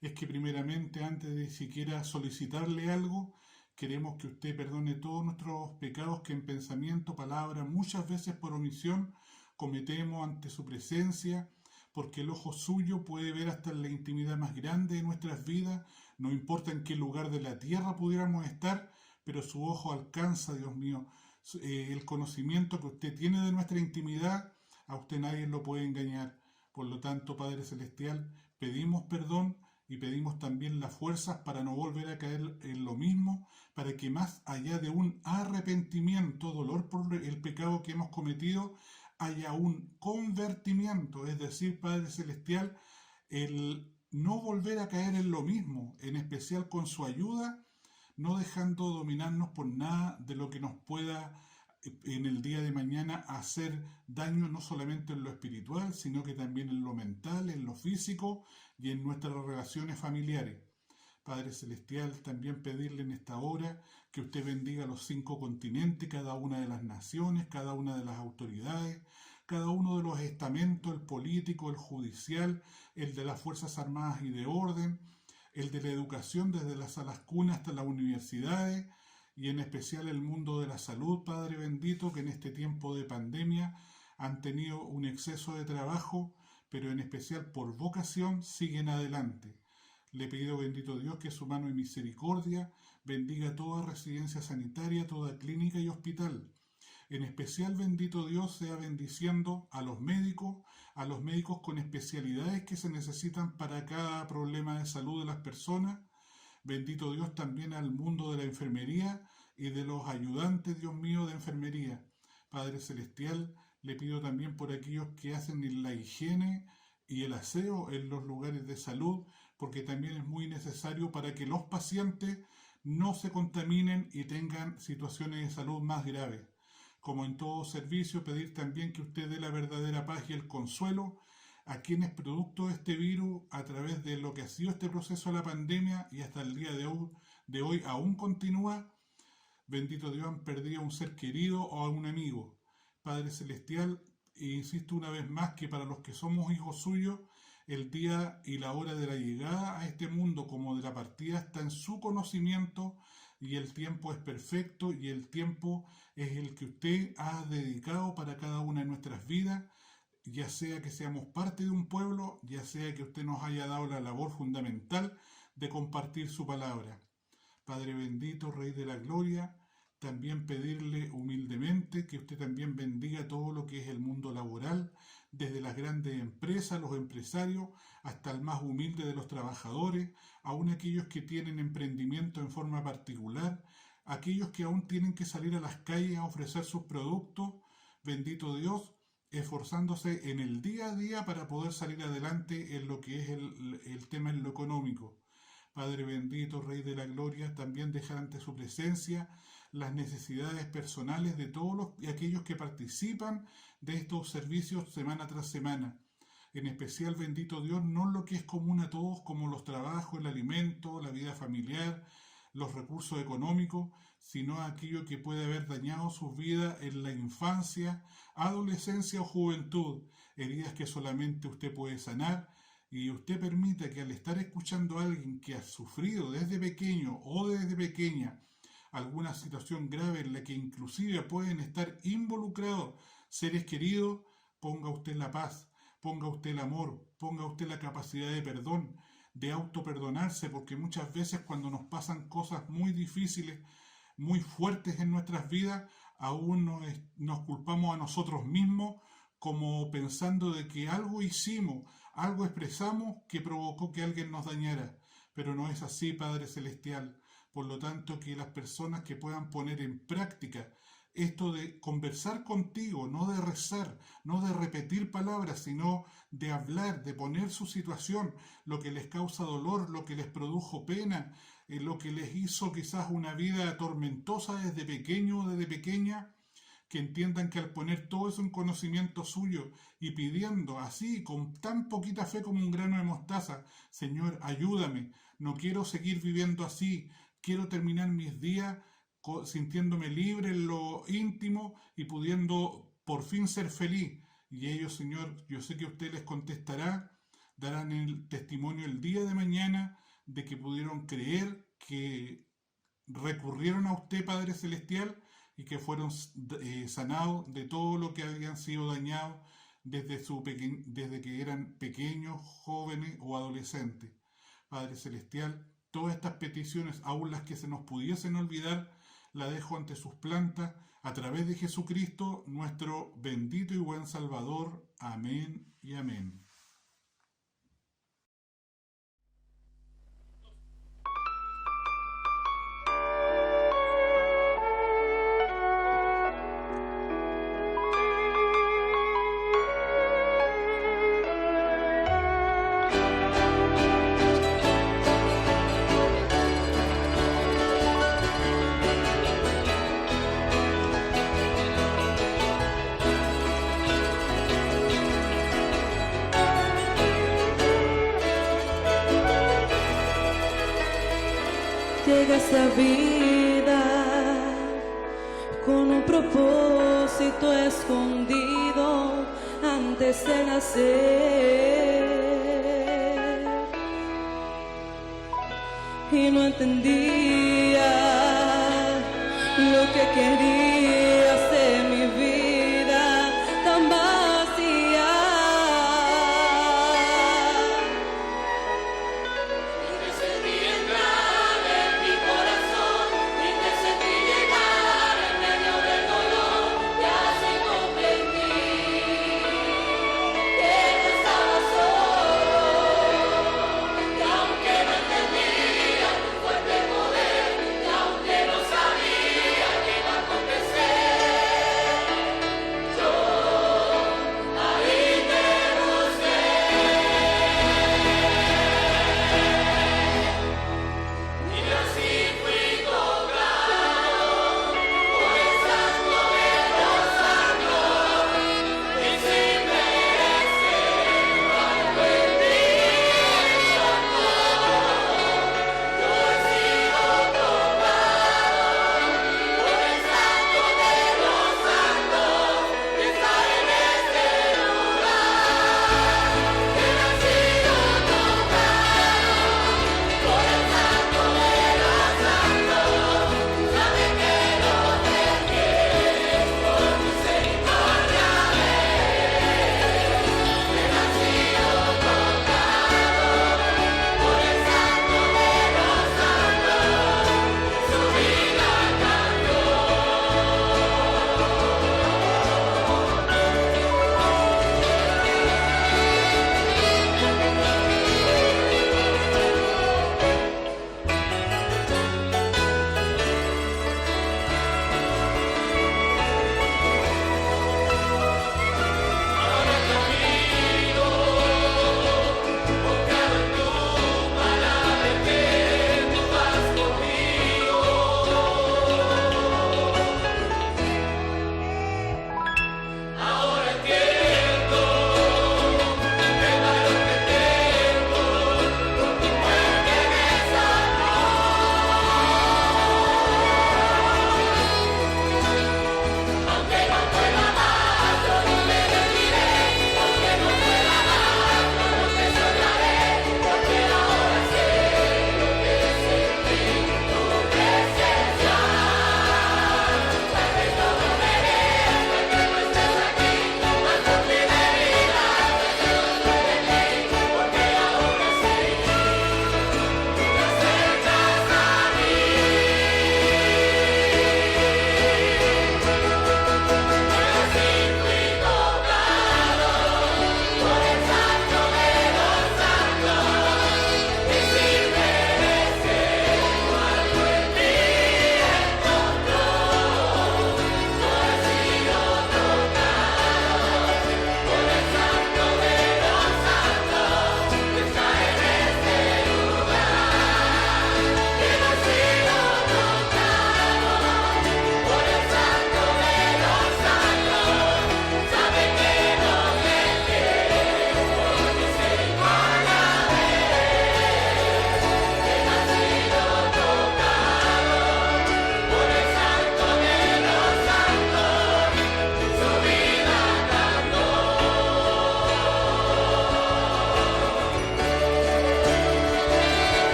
es que primeramente, antes de siquiera solicitarle algo, queremos que usted perdone todos nuestros pecados que en pensamiento, palabra, muchas veces por omisión, cometemos ante su presencia, porque el ojo suyo puede ver hasta en la intimidad más grande de nuestras vidas, no importa en qué lugar de la tierra pudiéramos estar, pero su ojo alcanza, Dios mío, el conocimiento que usted tiene de nuestra intimidad, a usted nadie lo puede engañar. Por lo tanto, Padre Celestial, pedimos perdón y pedimos también las fuerzas para no volver a caer en lo mismo, para que más allá de un arrepentimiento, dolor por el pecado que hemos cometido, haya un convertimiento, es decir, Padre Celestial, el no volver a caer en lo mismo, en especial con su ayuda, no dejando dominarnos por nada de lo que nos pueda en el día de mañana hacer daño, no solamente en lo espiritual, sino que también en lo mental, en lo físico y en nuestras relaciones familiares. Padre Celestial, también pedirle en esta hora que usted bendiga los 5 continentes, cada una de las naciones, cada una de las autoridades, cada uno de los estamentos, el político, el judicial, el de las Fuerzas Armadas y de Orden, el de la educación desde las salas cunas hasta las universidades, y en especial el mundo de la salud, Padre bendito, que en este tiempo de pandemia han tenido un exceso de trabajo, pero en especial por vocación siguen adelante. Le pido, bendito Dios, que su mano de misericordia bendiga toda residencia sanitaria, toda clínica y hospital. En especial, bendito Dios, sea bendiciendo a los médicos con especialidades que se necesitan para cada problema de salud de las personas. Bendito Dios, también al mundo de la enfermería y de los ayudantes, Dios mío, de enfermería. Padre Celestial, le pido también por aquellos que hacen la higiene y el aseo en los lugares de salud, porque también es muy necesario para que los pacientes no se contaminen y tengan situaciones de salud más graves. Como en todo servicio, pedir también que usted dé la verdadera paz y el consuelo a quienes producto de este virus, a través de lo que ha sido este proceso de la pandemia y hasta el día de hoy aún continúa, bendito Dios, han perdido a un ser querido o a un amigo. Padre Celestial, insisto una vez más que para los que somos hijos suyos, el día y la hora de la llegada a este mundo como de la partida está en su conocimiento, y el tiempo es perfecto y el tiempo es el que usted ha dedicado para cada una de nuestras vidas, ya sea que seamos parte de un pueblo, ya sea que usted nos haya dado la labor fundamental de compartir su palabra. Padre bendito, Rey de la Gloria, también pedirle humildemente que usted también bendiga todo lo que es el mundo laboral, desde las grandes empresas, los empresarios, hasta el más humilde de los trabajadores, aún aquellos que tienen emprendimiento en forma particular, aquellos que aún tienen que salir a las calles a ofrecer sus productos, bendito Dios, esforzándose en el día a día para poder salir adelante en lo que es el tema en lo económico. Padre bendito, Rey de la Gloria, también dejar ante su presencia las necesidades personales de todos aquellos que participan de estos servicios semana tras semana. En especial, bendito Dios, no lo que es común a todos, como los trabajos, el alimento, la vida familiar, los recursos económicos, sino aquello que puede haber dañado sus vidas en la infancia, adolescencia o juventud, heridas que solamente usted puede sanar. Y usted permita que al estar escuchando a alguien que ha sufrido desde pequeño o desde pequeña alguna situación grave en la que inclusive pueden estar involucrados seres queridos, ponga usted la paz, ponga usted el amor, ponga usted la capacidad de perdón, de autoperdonarse, porque muchas veces cuando nos pasan cosas muy difíciles, muy fuertes en nuestras vidas, aún nos culpamos a nosotros mismos, como pensando de que algo hicimos, algo expresamos que provocó que alguien nos dañara. Pero no es así, Padre Celestial. Por lo tanto, que las personas que puedan poner en práctica esto de conversar contigo, no de rezar, no de repetir palabras, sino de hablar, de poner su situación, lo que les causa dolor, lo que les produjo pena, lo que les hizo quizás una vida tormentosa desde pequeño o desde pequeña, que entiendan que al poner todo eso en conocimiento suyo y pidiendo así, con tan poquita fe como un grano de mostaza, Señor, ayúdame, no quiero seguir viviendo así, quiero terminar mis días sintiéndome libre en lo íntimo y pudiendo por fin ser feliz. Y ellos, Señor, yo sé que usted les contestará, darán el testimonio el día de mañana de que pudieron creer, que recurrieron a usted, Padre Celestial, y que fueron sanados de todo lo que habían sido dañados desde que eran pequeños, jóvenes o adolescentes. Padre Celestial, todas estas peticiones, aun las que se nos pudiesen olvidar, la dejo ante sus plantas, a través de Jesucristo, nuestro bendito y buen Salvador. Amén y amén. Llega esa vida con un propósito escondido antes de nacer, y no entendía lo que quería hacer mi vida tan vacía. Sabía que iba a acontecer.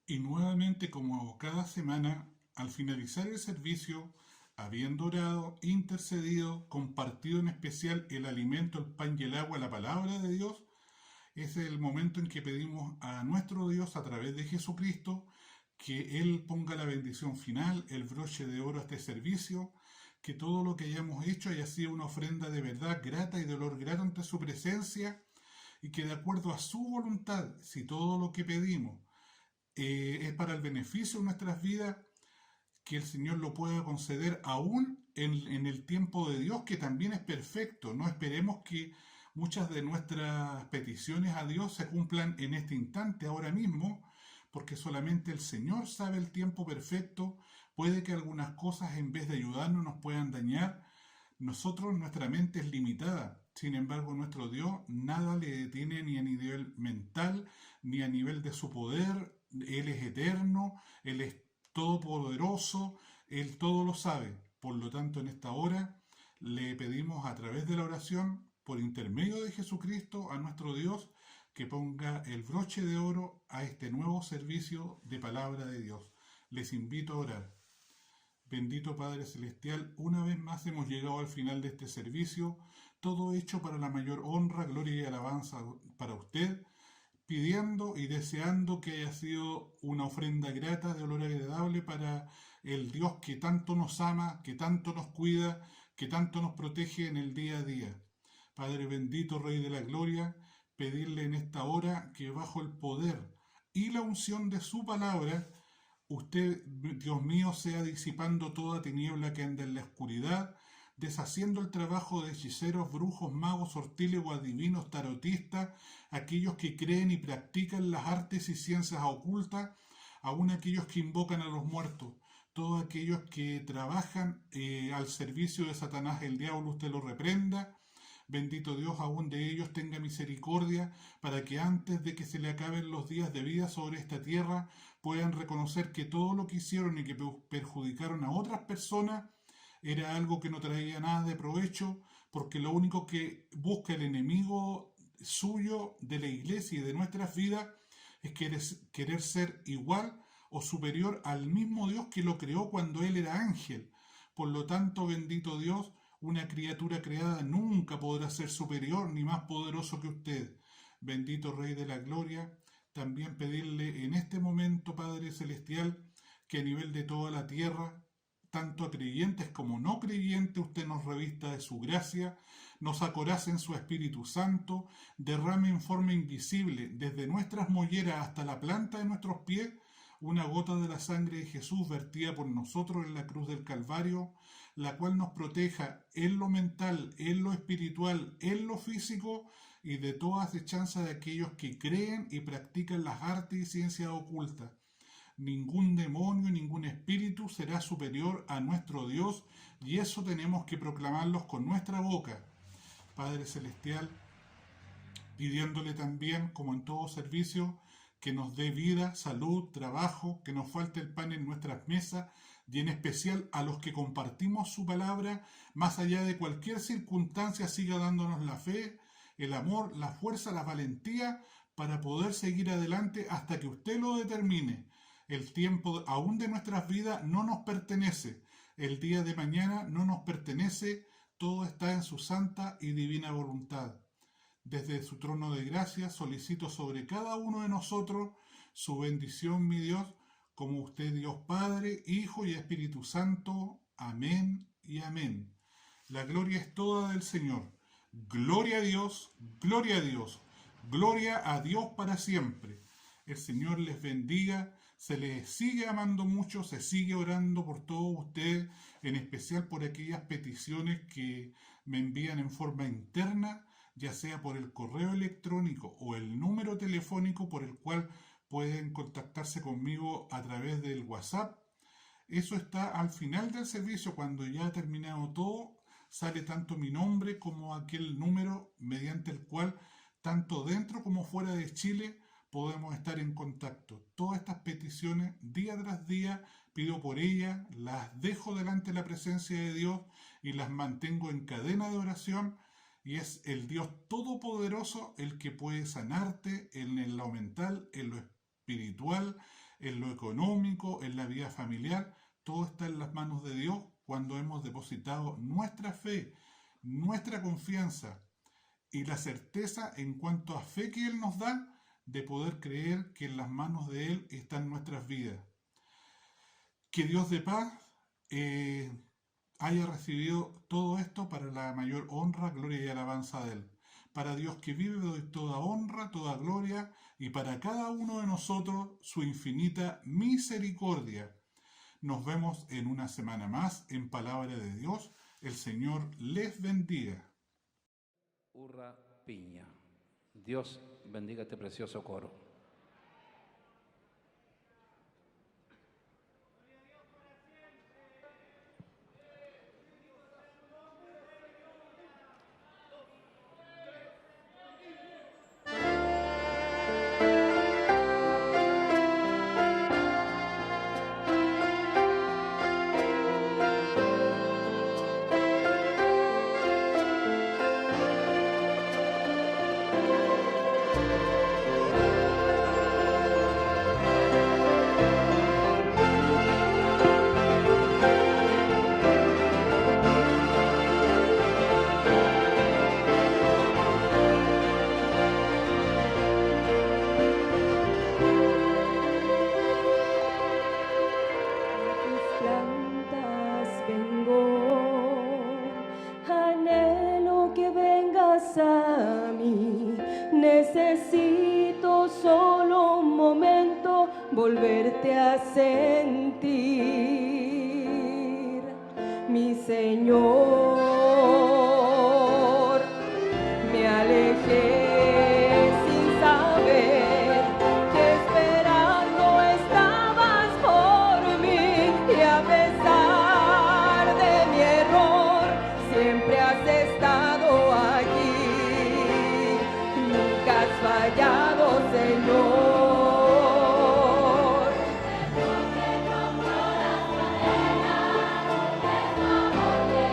Y nuevamente, como cada semana, al finalizar el servicio, habiendo orado, intercedido, compartido en especial el alimento, el pan y el agua, la palabra de Dios, es el momento en que pedimos a nuestro Dios a través de Jesucristo que Él ponga la bendición final, el broche de oro a este servicio, que todo lo que hayamos hecho haya sido una ofrenda de verdad grata y de olor grato ante su presencia, y que de acuerdo a su voluntad, si todo lo que pedimos es para el beneficio de nuestras vidas, que el Señor lo pueda conceder aún en el tiempo de Dios, que también es perfecto. No esperemos que muchas de nuestras peticiones a Dios se cumplan en este instante, ahora mismo, porque solamente el Señor sabe el tiempo perfecto. Puede que algunas cosas, en vez de ayudarnos, nos puedan dañar. Nuestra mente es limitada. Sin embargo, nuestro Dios nada le detiene ni a nivel mental, ni a nivel de su poder. Él es eterno, Él es todopoderoso, Él todo lo sabe. Por lo tanto, en esta hora le pedimos a través de la oración, por intermedio de Jesucristo, a nuestro Dios, que ponga el broche de oro a este nuevo servicio de palabra de Dios. Les invito a orar. Bendito Padre Celestial, una vez más hemos llegado al final de este servicio, todo hecho para la mayor honra, gloria y alabanza para usted, pidiendo y deseando que haya sido una ofrenda grata de olor agradable para el Dios que tanto nos ama, que tanto nos cuida, que tanto nos protege en el día a día. Padre bendito, Rey de la Gloria, pedirle en esta hora que bajo el poder y la unción de su palabra, usted, Dios mío, sea disipando toda tiniebla que anda en la oscuridad, deshaciendo el trabajo de hechiceros, brujos, magos, sortílegos, adivinos, tarotistas, aquellos que creen y practican las artes y ciencias ocultas, aun aquellos que invocan a los muertos, todos aquellos que trabajan al servicio de Satanás, el diablo, usted lo reprenda. Bendito Dios, aún de ellos tenga misericordia, para que antes de que se le acaben los días de vida sobre esta tierra, puedan reconocer que todo lo que hicieron y que perjudicaron a otras personas era algo que no traía nada de provecho, porque lo único que busca el enemigo suyo de la iglesia y de nuestras vidas es querer ser igual o superior al mismo Dios que lo creó cuando él era ángel. Por lo tanto, bendito Dios, una criatura creada nunca podrá ser superior ni más poderoso que usted. Bendito Rey de la Gloria, también pedirle en este momento, Padre Celestial, que a nivel de toda la tierra, tanto a creyentes como no creyentes, usted nos revista de su gracia, nos acorace en su Espíritu Santo, derrame en forma invisible, desde nuestras molleras hasta la planta de nuestros pies, una gota de la sangre de Jesús vertida por nosotros en la cruz del Calvario, la cual nos proteja en lo mental, en lo espiritual, en lo físico y de toda acechanza de aquellos que creen y practican las artes y ciencias ocultas. Ningún demonio, ningún espíritu será superior a nuestro Dios, y eso tenemos que proclamarlos con nuestra boca. Padre Celestial, pidiéndole también, como en todo servicio, que nos dé vida, salud, trabajo, que nos falte el pan en nuestras mesas, y en especial a los que compartimos su palabra, más allá de cualquier circunstancia, siga dándonos la fe, el amor, la fuerza, la valentía, para poder seguir adelante hasta que usted lo determine. El tiempo aún de nuestras vidas no nos pertenece. El día de mañana no nos pertenece. Todo está en su santa y divina voluntad. Desde su trono de gracia solicito sobre cada uno de nosotros su bendición, mi Dios, como usted, Dios Padre, Hijo y Espíritu Santo. Amén y amén. La gloria es toda del Señor. Gloria a Dios, gloria a Dios, gloria a Dios para siempre. El Señor les bendiga. Se les sigue amando mucho, se sigue orando por todos ustedes, en especial por aquellas peticiones que me envían en forma interna, ya sea por el correo electrónico o el número telefónico por el cual pueden contactarse conmigo a través del WhatsApp. Eso está al final del servicio, cuando ya ha terminado todo, sale tanto mi nombre como aquel número mediante el cual, tanto dentro como fuera de Chile, podemos estar en contacto. Todas estas peticiones, día tras día, pido por ellas, las dejo delante de la presencia de Dios y las mantengo en cadena de oración, y es el Dios Todopoderoso el que puede sanarte en lo mental, en lo espiritual, en lo económico, en la vida familiar. Todo está en las manos de Dios cuando hemos depositado nuestra fe, nuestra confianza y la certeza en cuanto a fe que Él nos da de poder creer que en las manos de Él están nuestras vidas. Que Dios de paz haya recibido todo esto para la mayor honra, gloria y alabanza de Él. Para Dios que vive doy toda honra, toda gloria, y para cada uno de nosotros su infinita misericordia. Nos vemos en una semana más en Palabra de Dios. El Señor les bendiga. Urra Piña. Dios bendiga este precioso coro. A mí necesito solo un momento volverte a sentir, mi Señor. Me alejé sin saber que esperando estabas por mí, y a pesar de mi error siempre has estado aquí. Nunca has fallado, Señor. Señor, no las maneras, es tu amor que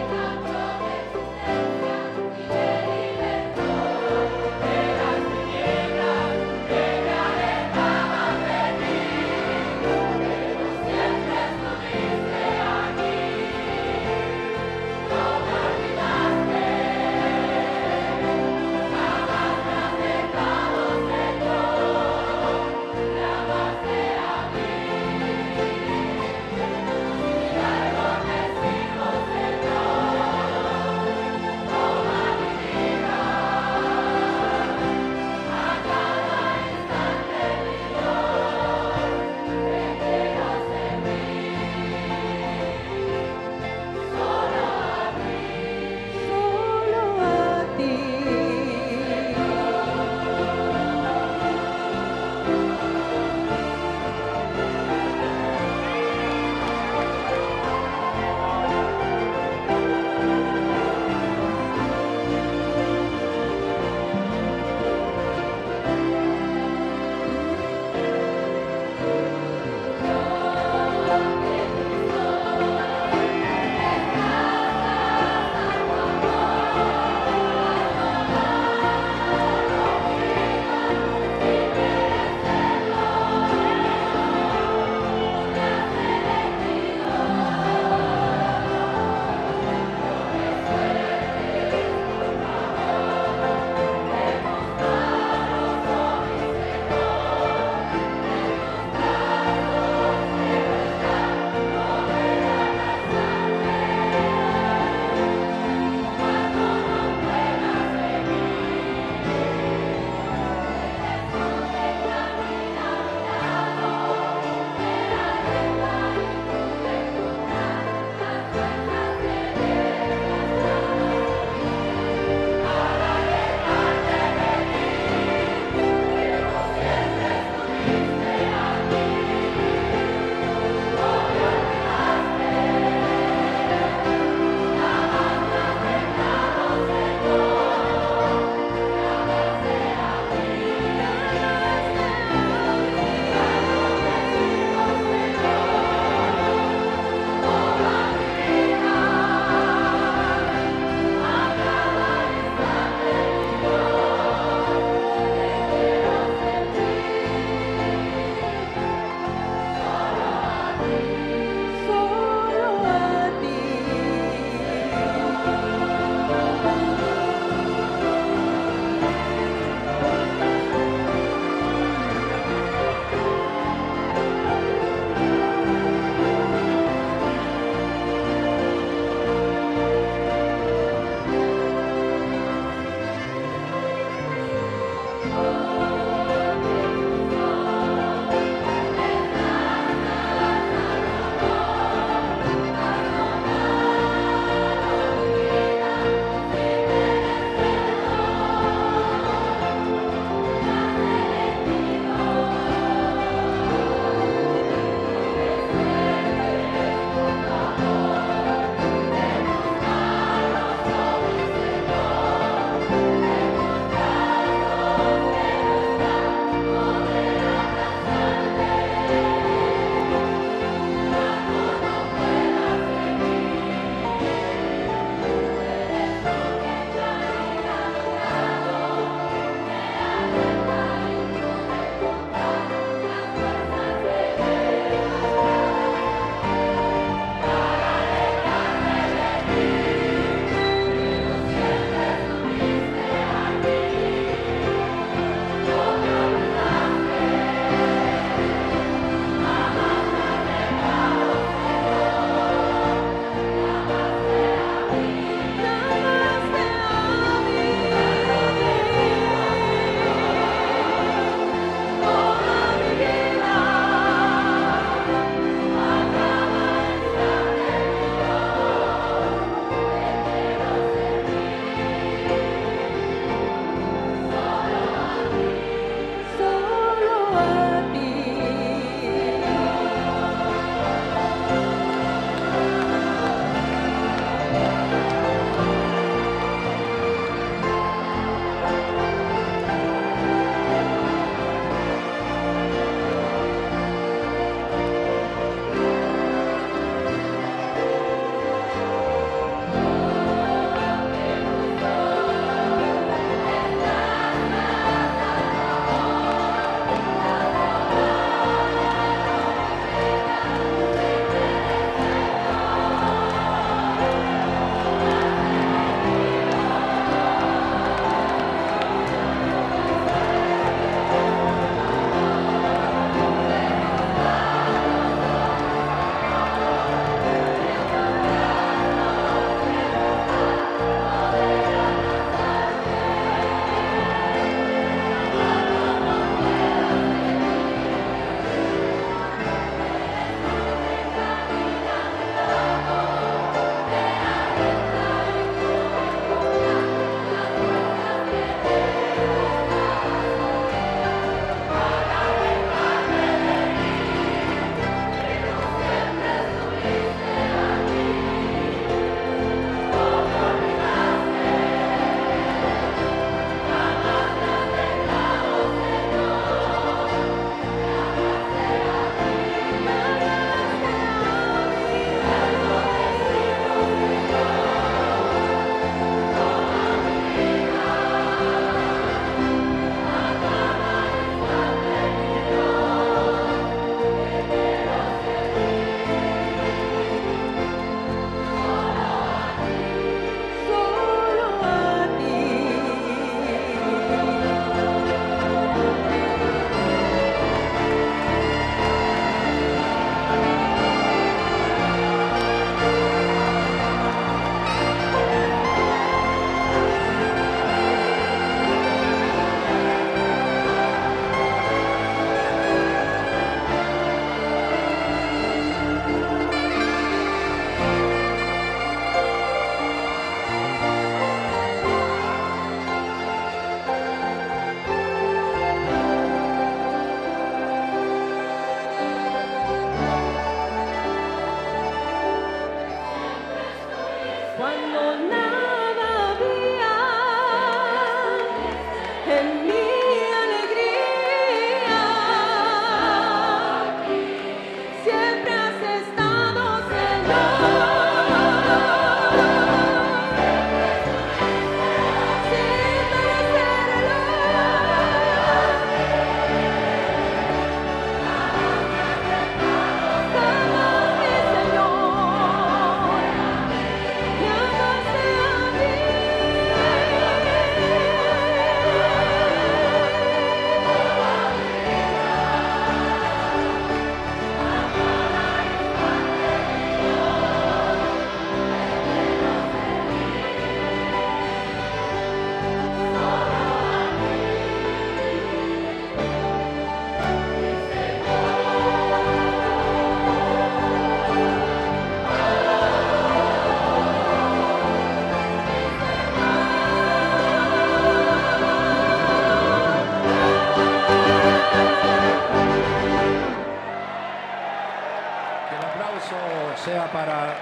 alabanza para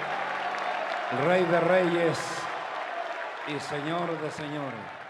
el Rey de Reyes y Señor de Señores.